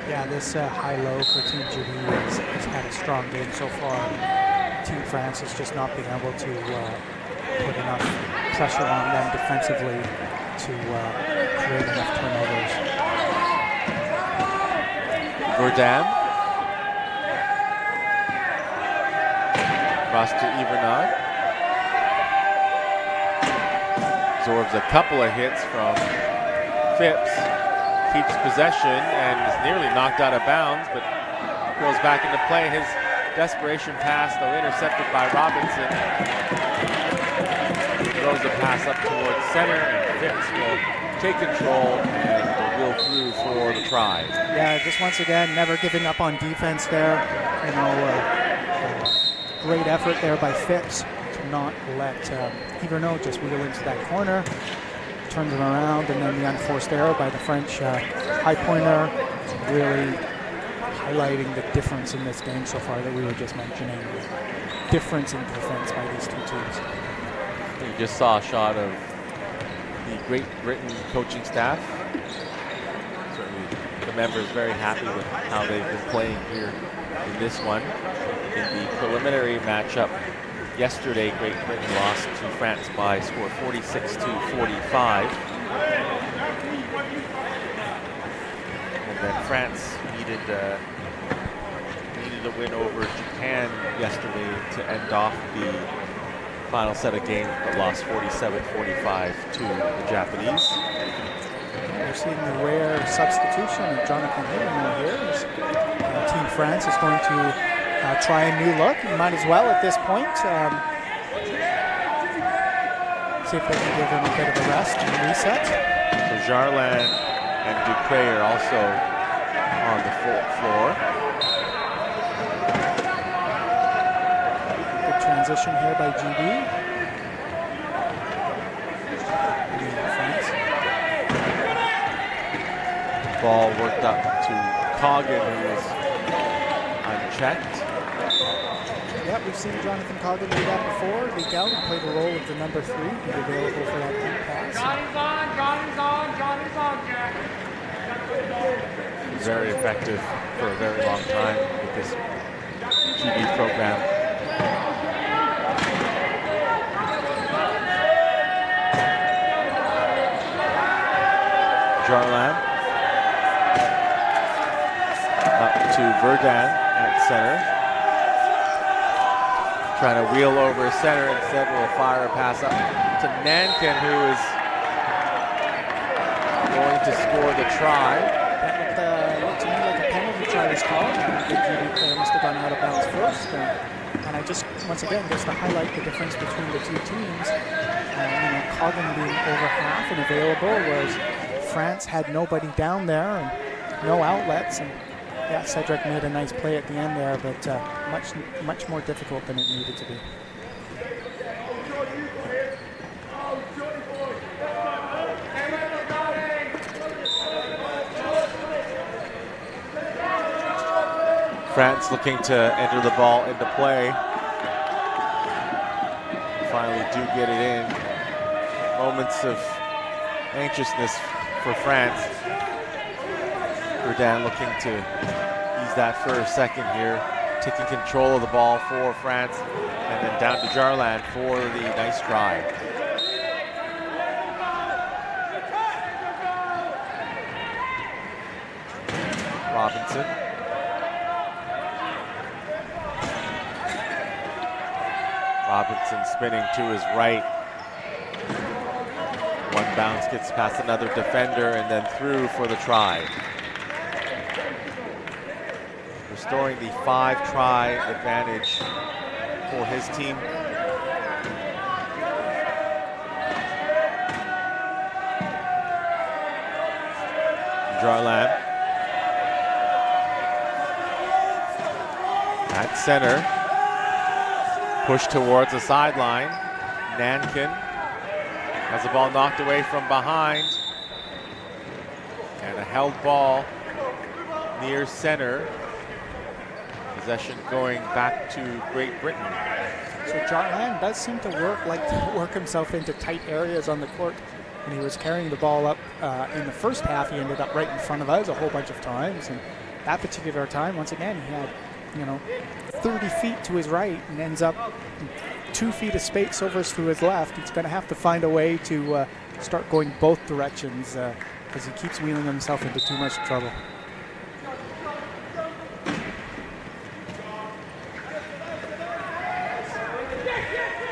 B: Yeah, this high-low for Team GB has had a strong game so far. Team France has just not been able to put enough pressure on them defensively to create enough turnovers.
A: Verdun. Cross to Evernod. Absorbs a couple of hits from Phipps. Keeps possession and is nearly knocked out of bounds, but goes back into play. His desperation pass, though intercepted by Robinson. He throws the pass up towards center, and Phipps will take control and will through for the try.
B: Yeah, just once again, never giving up on defense there. Great effort there by Phipps to not let Evernod just wheel into that corner. Turns him around, and then the unforced error by the French high pointer, really highlighting the difference in this game so far that we were just mentioning. Difference in defense by these two teams.
A: You just saw a shot of the Great Britain coaching staff. Certainly the members very happy with how they've been playing here in this one. In the preliminary matchup yesterday, Great Britain lost to France by a score of 46-45. And then France needed a win over Japan yesterday to end off the final set of games, but lost 47-45 to the Japanese.
B: We're seeing the rare substitution of Jonathan Hickman here. Team France is going to try a new look. You might as well at this point. See if they can give him a bit of a rest and reset.
A: So Jarland and Ducre are also on the floor.
B: Good transition here by GB.
A: Ball worked up to Coggin, who is unchecked.
B: Yeah, we've seen Jonathan Coggin do that before. Leak out and play the role of the number 3, be available for that deep pass.
C: Johnny's on, Jack.
A: Very effective for a very long time with this GB program. Jarland. Up to Verdun at center. Trying to wheel over center, instead will fire a pass up to Nankin, who is going to score the try.
B: That looked to me like a penalty try was called. The GB player must have gone out of bounds first. And I just, once again, just to highlight the difference between the two teams. Coggin being over half and available, whereas France had nobody down there and no outlets. And yeah, Cedric made a nice play at the end there, but much more difficult than it needed to be.
A: France looking to enter the ball into play. Finally do get it in. Moments of anxiousness for France. Verdun looking to use that for a second here. Taking control of the ball for France. And then down to Jarland for the nice try. Robinson. Robinson spinning to his right. One bounce gets past another defender and then through for the try. Restoring the 5-try advantage for his team. Jarland at center. Push towards the sideline. Nankin has the ball knocked away from behind. And a held ball near center. Possession going back to Great Britain.
B: So Jarland does seem to work himself into tight areas on the court. When he was carrying the ball up in the first half, he ended up right in front of us a whole bunch of times. And that particular time, once again, he had 30 feet to his right and ends up 2 feet of space over to his left. He's going to have to find a way to start going both directions because he keeps wheeling himself into too much trouble.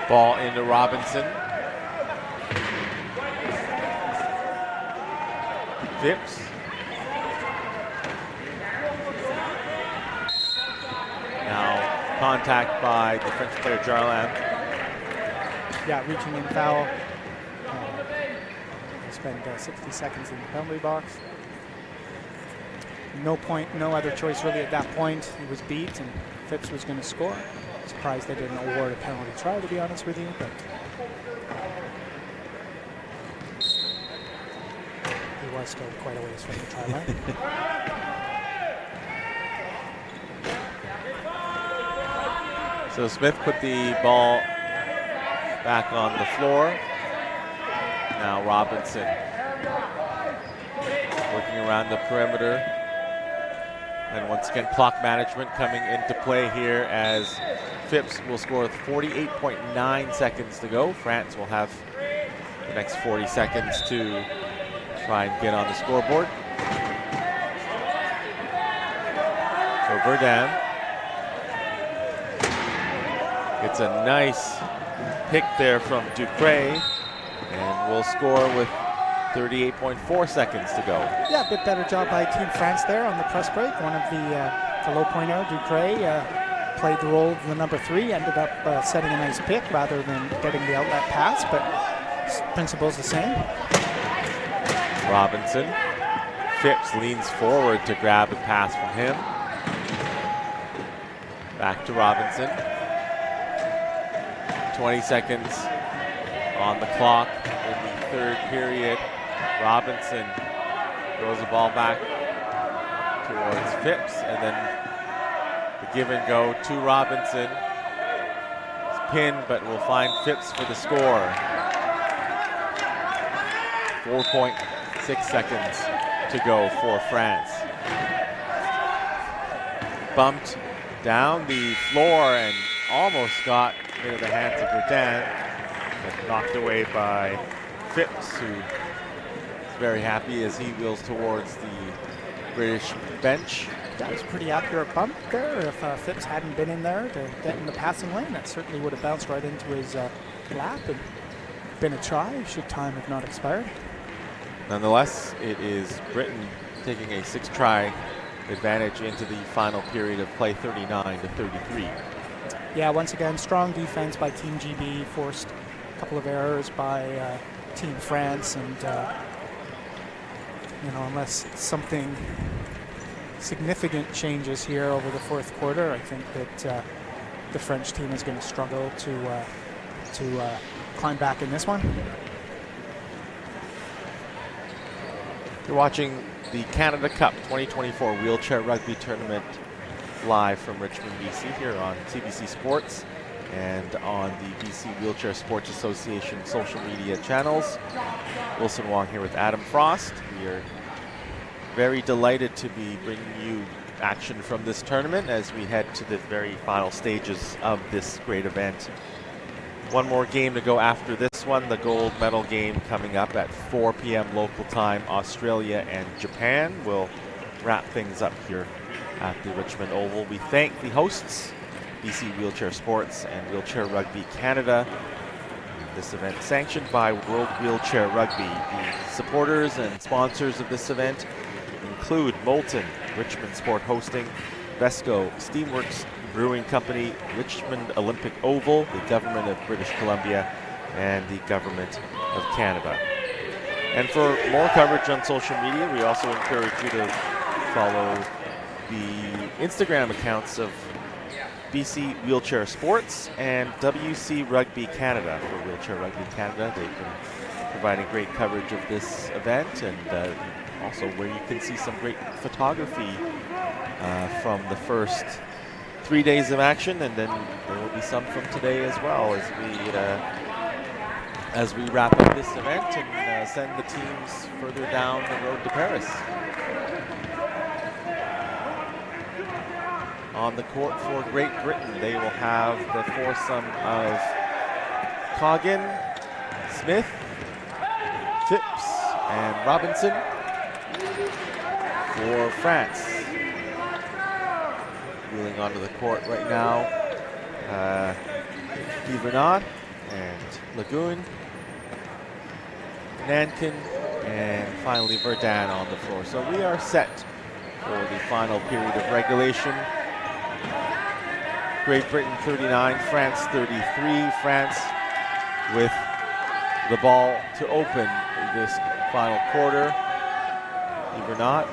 A: Ball into Robinson. Phipps. Now contact by the French player Jarland.
B: Yeah, reaching in foul. Spend 60 seconds in the penalty box. No other choice really at that point. He was beat and Phipps was going to score. Surprised they didn't award a penalty try, to be honest with you, but he was still quite a ways from the try line.
A: So Smith put the ball back on the floor. Now Robinson working around the perimeter. And once again, clock management coming into play here as Phipps will score with 48.9 seconds to go. France will have the next 40 seconds to try and get on the scoreboard. So Verdun gets a nice pick there from Ducret and will score with 38.4 seconds to go.
B: Yeah, a bit better job by Team France there on the press break. One of the low pointer, Ducret, played the role of the number 3, ended up setting a nice pick rather than getting the outlet pass, but principle's the same.
A: Robinson. Phipps leans forward to grab a pass from him. Back to Robinson. 20 seconds on the clock in the third period. Robinson throws the ball back towards Phipps, and then the give and go to Robinson. It's pinned, but will find Phipps for the score. 4.6 seconds to go for France. Bumped down the floor and almost got into the hands of Verdun, but knocked away by Phipps, who is very happy as he wheels towards the British bench.
B: That was a pretty accurate bump there. If Phipps hadn't been in there to get in the passing lane, that certainly would have bounced right into his lap and been a try should time have not expired.
A: Nonetheless, it is Britain taking a 6-try advantage into the final period of play, 39-33.
B: Yeah, once again, strong defense by Team GB, forced a couple of errors by Team France, and unless something significant changes here over the fourth quarter, I think that the French team is going to struggle to climb back in this one.
A: You're watching the Canada Cup 2024 Wheelchair Rugby Tournament live from Richmond, BC, here on CBC Sports and on the BC Wheelchair Sports Association social media channels. Wilson Wong here with Adam Frost. We are very delighted to be bringing you action from this tournament as we head to the very final stages of this great event. One more game to go after this one, the gold medal game coming up at 4 p.m. local time. Australia and Japan will wrap things up here at the Richmond Oval. We thank the hosts, BC Wheelchair Sports and Wheelchair Rugby Canada. This event sanctioned by World Wheelchair Rugby. The supporters and sponsors of this event include Moulton, Richmond Sport Hosting, Vesco, Steamworks Brewing Company, Richmond Olympic Oval, the Government of British Columbia, and the Government of Canada. And for more coverage on social media, we also encourage you to follow the Instagram accounts of BC Wheelchair Sports and WC Rugby Canada. For Wheelchair Rugby Canada, they've been providing great coverage of this event, and also where you can see some great photography from the first 3 days of action, and then there will be some from today as well as we wrap up this event and send the teams further down the road to Paris. On the court for Great Britain, they will have the foursome of Coggin, Smith, Phipps, and Robinson. For France, wheeling onto the court right now, Yvernat and Lagoon, Nankin, and finally Verdun on the floor. So we are set for the final period of regulation. Great Britain 39, France 33. France with the ball to open this final quarter. Yvernat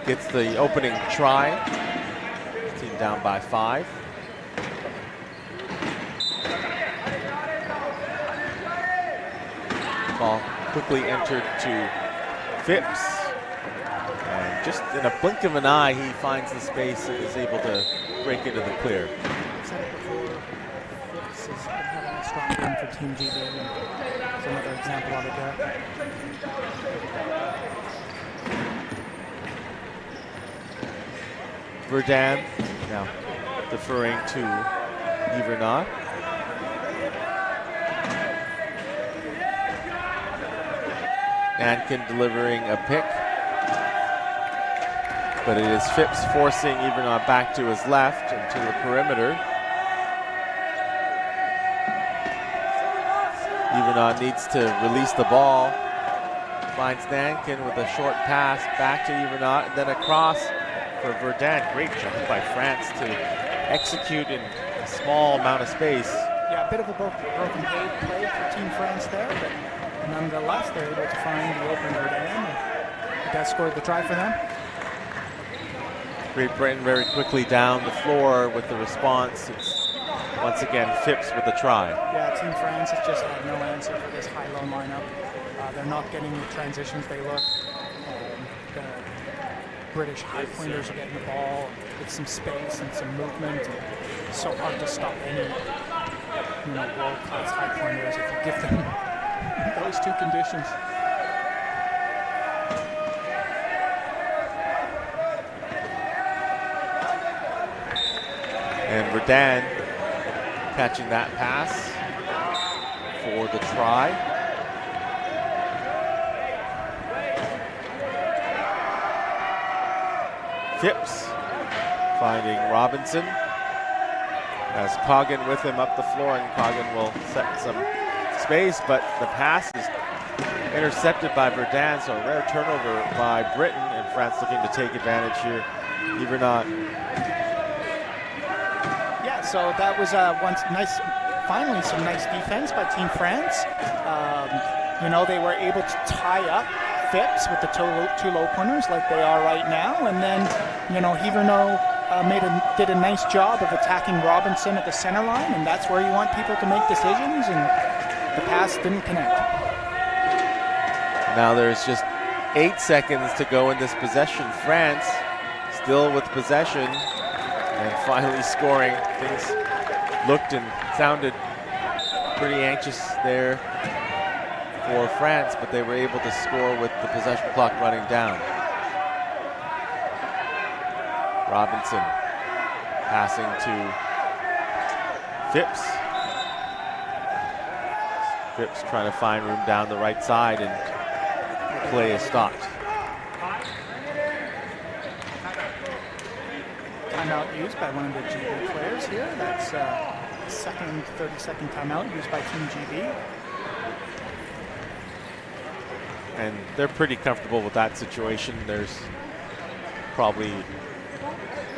A: gets the opening try. Team down by 5. Ball quickly entered to Phipps. And just in a blink of an eye, he finds the space and is able to break into the clear.
B: I've said it before, Phipps has been having a strong game for Team GB, and there's another example of it there.
A: Verdun now deferring to Yvernat. Nankin delivering a pick, but it is Phipps forcing Yvernat back to his left and to the perimeter. Yvernat needs to release the ball. Finds Nankin with a short pass back to Yvernat and then across for Verdun. Great job by France to execute in a small amount of space.
B: Yeah, a bit of a broken play for Team France there, but nonetheless, they're able to find the open Verdun, and that scored the try for them.
A: Great Britain very quickly down the floor with the response. It's once again Phipps with the try.
B: Yeah, Team France has just had no answer for this high-low lineup. They're not getting the transitions they look. The British high pointers are getting the ball with some space and some movement. It's so hard to stop any world-class high pointers if you give them those two conditions.
A: And Verdun catching that pass for the try. Phipps finding Robinson. Has Coggin with him up the floor, and Coggin will set some space, but the pass is intercepted by Verdun, so a rare turnover by Britain, and France looking to take advantage here. Yvernat.
B: Yeah, so that was finally some nice defense by Team France. They were able to tie up Phipps with the two low pointers like they are right now, and then Yvernat did a nice job of attacking Robinson at the center line, and that's where you want people to make decisions, and the pass didn't connect.
A: Now there's just 8 seconds to go in this possession. France still with possession and finally scoring. Things looked and sounded pretty anxious there for France, but they were able to score with the possession clock running down. Robinson passing to Phipps. Phipps trying to find room down the right side, and play is stopped.
B: Timeout used by one of the GB players here. That's second 30-second timeout used by Team GB.
A: And they're pretty comfortable with that situation. There's probably,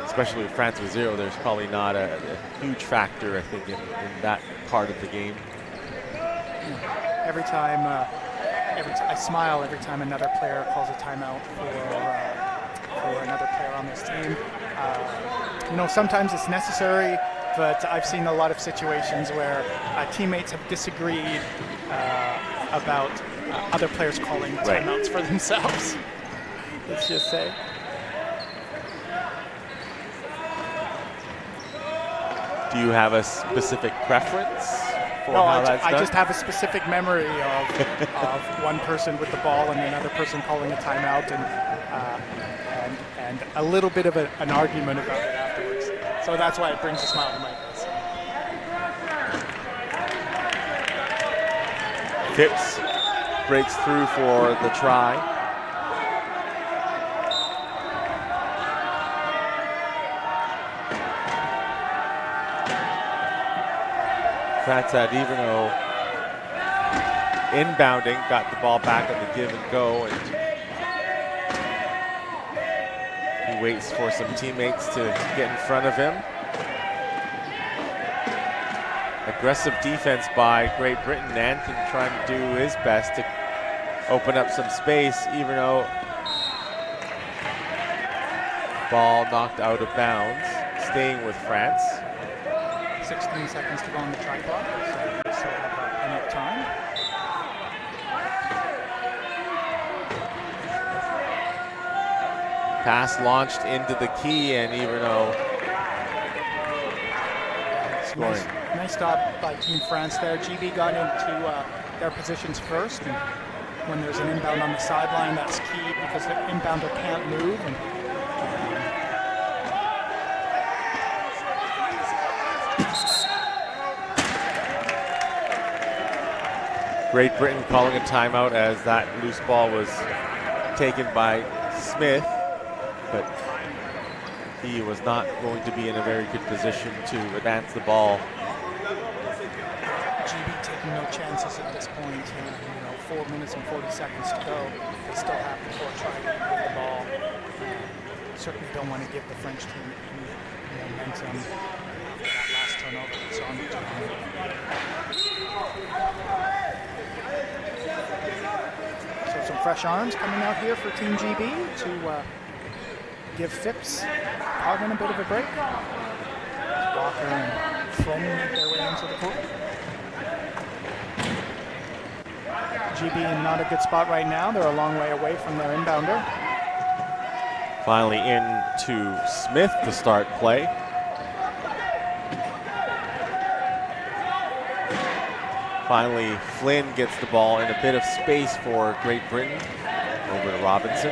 A: especially with France with 0, there's probably not a huge factor, I think, in that part of the game.
B: Every time I smile every time another player calls a timeout for another player on this team. Sometimes it's necessary, but I've seen a lot of situations where teammates have disagreed about other players calling timeouts for themselves. Let's just say.
A: Do you have a specific preference for how that's done?
B: I just have a specific memory of one person with the ball and another person calling a timeout, and a little bit of an argument about it afterwards. So that's why it brings a smile to my face.
A: Phipps breaks through for the try. France had Yvernat inbounding, got the ball back on the give and go, and he waits for some teammates to get in front of him. Aggressive defense by Great Britain. Nankin trying to do his best to open up some space. Yvernat, ball knocked out of bounds, staying with France.
B: 16 seconds to go on the try clock, so we still have plenty of time.
A: Pass launched into the key, and Yvernat scoring.
B: Nice job by Team France there. GB got into their positions first, and when there's an inbound on the sideline, that's key because the inbounder can't move. And
A: Great Britain calling a timeout as that loose ball was taken by Smith, but he was not going to be in a very good position to advance the ball.
B: GB taking no chances at this point. 4 minutes and 40 seconds to go. They still have to try to get the ball. Certainly don't want to give the French team any momentum after that last turnover that's on the team. So some fresh arms coming out here for Team GB to give Phipps caught in a bit of a break. Walker and Flynn make their way into the court. GB in not a good spot right now. They're a long way away from their inbounder.
A: Finally in to Smith to start play. Finally, Flynn gets the ball in a bit of space for Great Britain. Over to Robinson.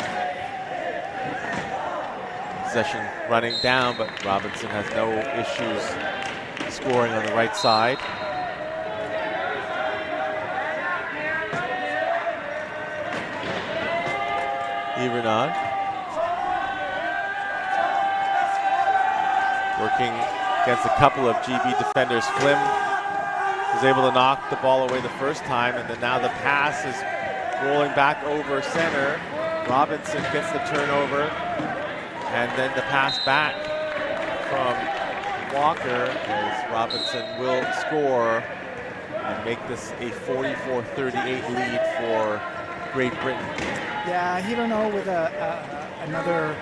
A: Possession running down, but Robinson has no issues scoring on the right side. Renaud working against a couple of GB defenders. Flynn was able to knock the ball away the first time, and then now the pass is rolling back over center. Robinson gets the turnover, and then the pass back from Walker as Robinson will score and make this a 44-38 lead for Great Britain.
B: Yeah, Renaud with another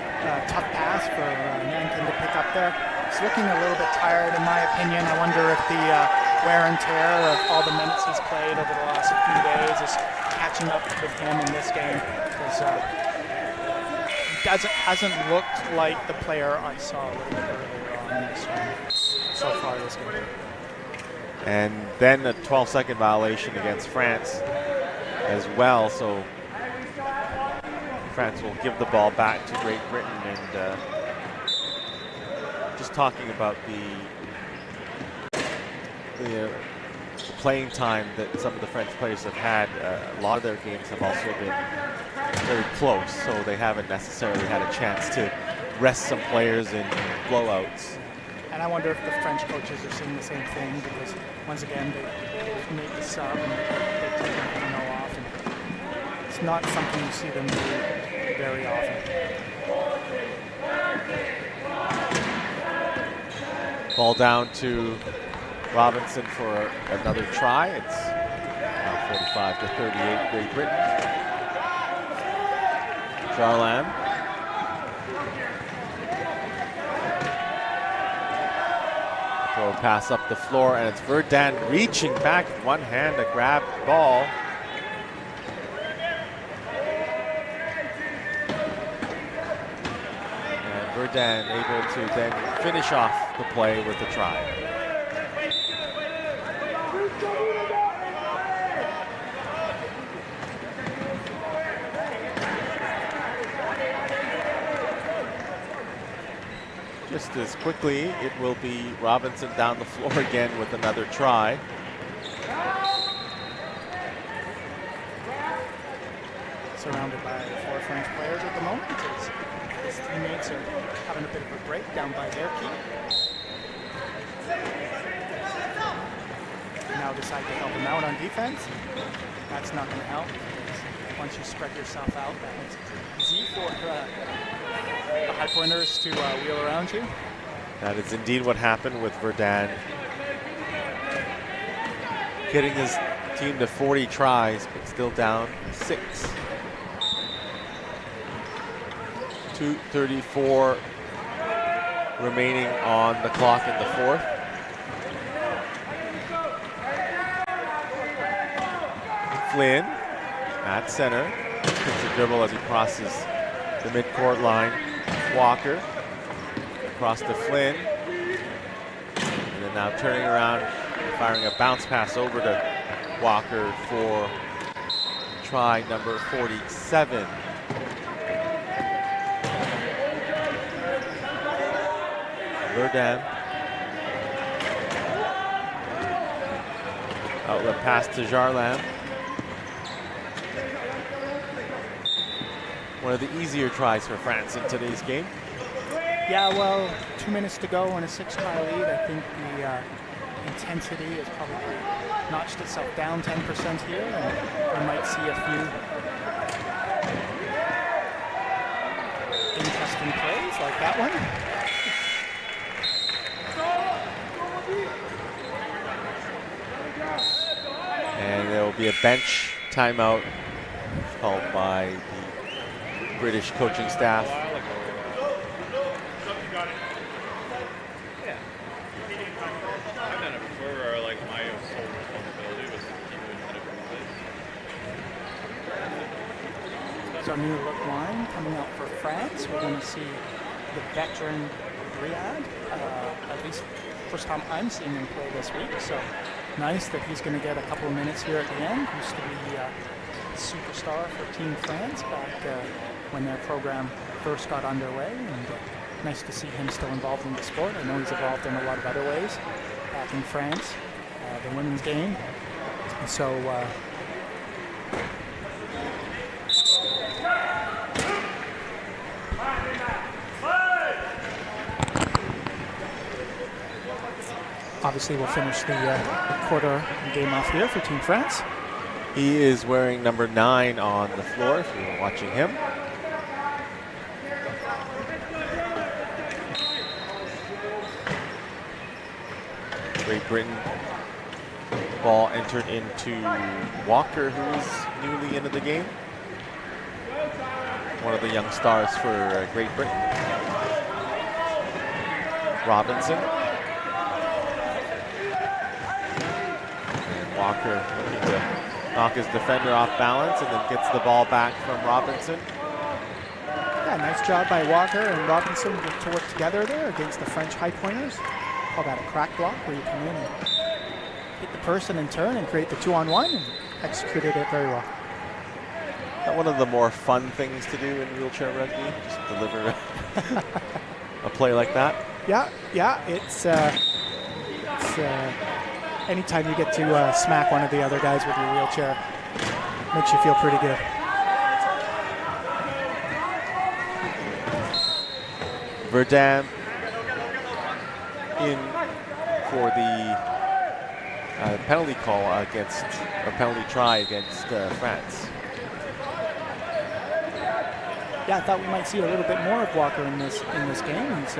B: tough pass for Nankin to pick up there. He's looking a little bit tired, in my opinion. I wonder if the wear and tear of all the minutes he's played over the last few days is catching up with him in this game. Because he hasn't looked like the player I saw a little bit earlier on this one so far this game.
A: And then a 12-second violation against France as well. So France will give the ball back to Great Britain. And just talking about the playing time that some of the French players have had, a lot of their games have also been very close, so they haven't necessarily had a chance to rest some players in blowouts.
B: And I wonder if the French coaches are seeing the same thing, because once again they've made the sub and they've taken Renaud off. And it's not something you see them do very often.
A: Ball down to Robinson for another try. It's now 45-38 Great Britain. Jarlam. Throw pass up the floor, and it's Verdun reaching back with one hand to grab the ball. And Verdun able to then finish off the play with a try. Just as quickly, it will be Robinson down the floor again with another try.
B: Surrounded by 4 French players at the moment. His teammates are having a bit of a break down by their key. Now decide to help him out on defense. That's not going to help. Once you spread yourself out, that makes it easy for the high pointers to wheel around you.
A: That is indeed what happened with Verdun. Getting his team to 40 tries, but still down 6. 2:34 remaining on the clock in the 4th. Flynn at center. Takes a dribble as he crosses the midcourt line. Walker across to Flynn. And then now turning around, firing a bounce pass over to Walker for try number 47. Verdun. Outlet pass to Jarlam. one of the easier tries for France in today's game.
B: Yeah, well, 2 minutes to go and a 6-try lead. I think the intensity has probably notched itself down 10% here, and we might see a few interesting plays like that one.
A: And there will be a bench timeout called by the British coaching staff.
B: So new look line coming out for France. We're going to see the veteran Riyad, at least first time I'm seeing him play this week. So nice that he's going to get a couple of minutes here at the end. Used to be a superstar for Team France back when their program first got underway, and nice to see him still involved in the sport. I know he's involved in a lot of other ways back in France, the women's game. So obviously we'll finish the quarter game off here for Team France.
A: He is wearing number 9 on the floor if you're watching him. Great Britain. Ball entered into Walker, who is newly into the game. One of the young stars for Great Britain. Robinson. And Walker looking to knock his defender off balance and then gets the ball back from Robinson.
B: Yeah, nice job by Walker and Robinson to work together there against the French high pointers. Call that a crack block, where you come in and hit the person and turn and create the 2-on-1, and executed it very well.
A: One of the more fun things to do in wheelchair rugby, just deliver a play like that.
B: Yeah, it's anytime you get to smack one of the other guys with your wheelchair, makes you feel pretty good.
A: Verdun in for the penalty call against, or penalty try against France.
B: Yeah, I thought we might see a little bit more of Walker in this game. He's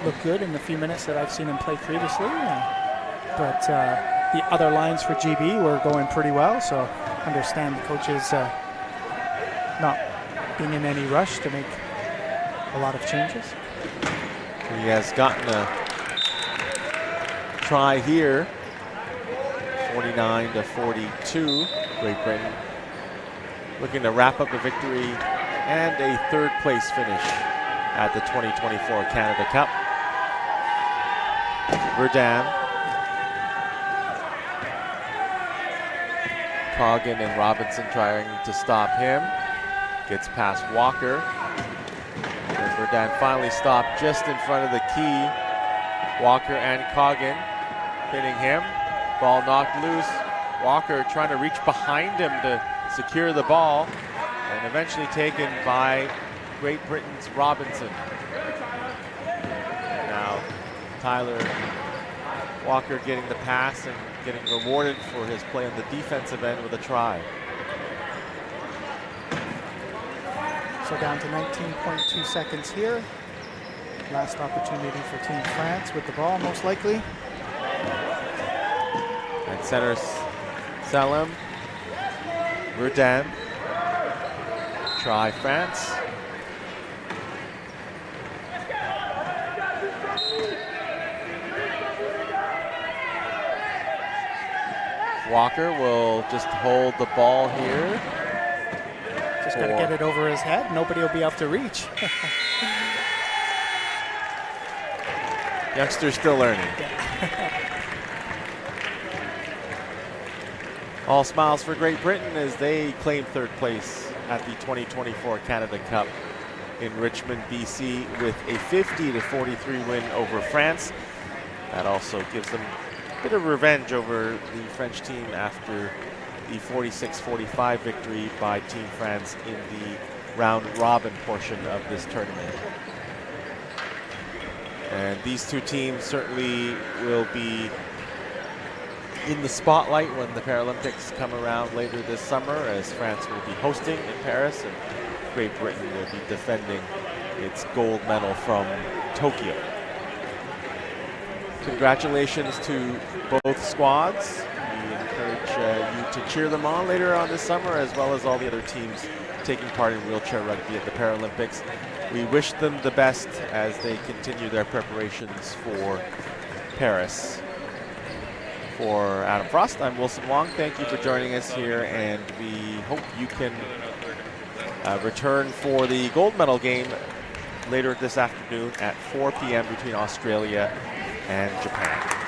B: looked good in the few minutes that I've seen him play previously. But the other lines for GB were going pretty well, so I understand the coaches not being in any rush to make a lot of changes.
A: He has gotten a try here, 49-42. Great Britain looking to wrap up the victory and a third place finish at the 2024 Canada Cup. Verdun, Coggin and Robinson trying to stop him. Gets past Walker. And Verdun finally stopped just in front of the key. Walker and Coggin pinning him. Ball knocked loose. Walker trying to reach behind him to secure the ball, and eventually taken by Great Britain's Robinson. And now Tyler Walker getting the pass and getting rewarded for his play on the defensive end with a try.
B: So down to 19.2 seconds here. Last opportunity for Team France with the ball, most likely.
A: And center Salem. Verdun. Try France. Walker will just hold the ball here.
B: Just got to get it over his head. Nobody will be able to reach.
A: Youngster's still learning. All smiles for Great Britain as they claim third place at the 2024 Canada Cup in Richmond, BC, with a 50-43 win over France. That also gives them a bit of revenge over the French team after the 46-45 victory by Team France in the round robin portion of this tournament. And these two teams certainly will be in the spotlight when the Paralympics come around later this summer, as France will be hosting in Paris and Great Britain will be defending its gold medal from Tokyo. Congratulations to both squads. We encourage you to cheer them on later on this summer, as well as all the other teams taking part in wheelchair rugby at the Paralympics. We wish them the best as they continue their preparations for Paris. For Adam Frost, I'm Wilson Wong. Thank you for joining us here, and we hope you can return for the gold medal game later this afternoon at 4 p.m. between Australia and Japan.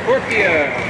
C: Scorpio.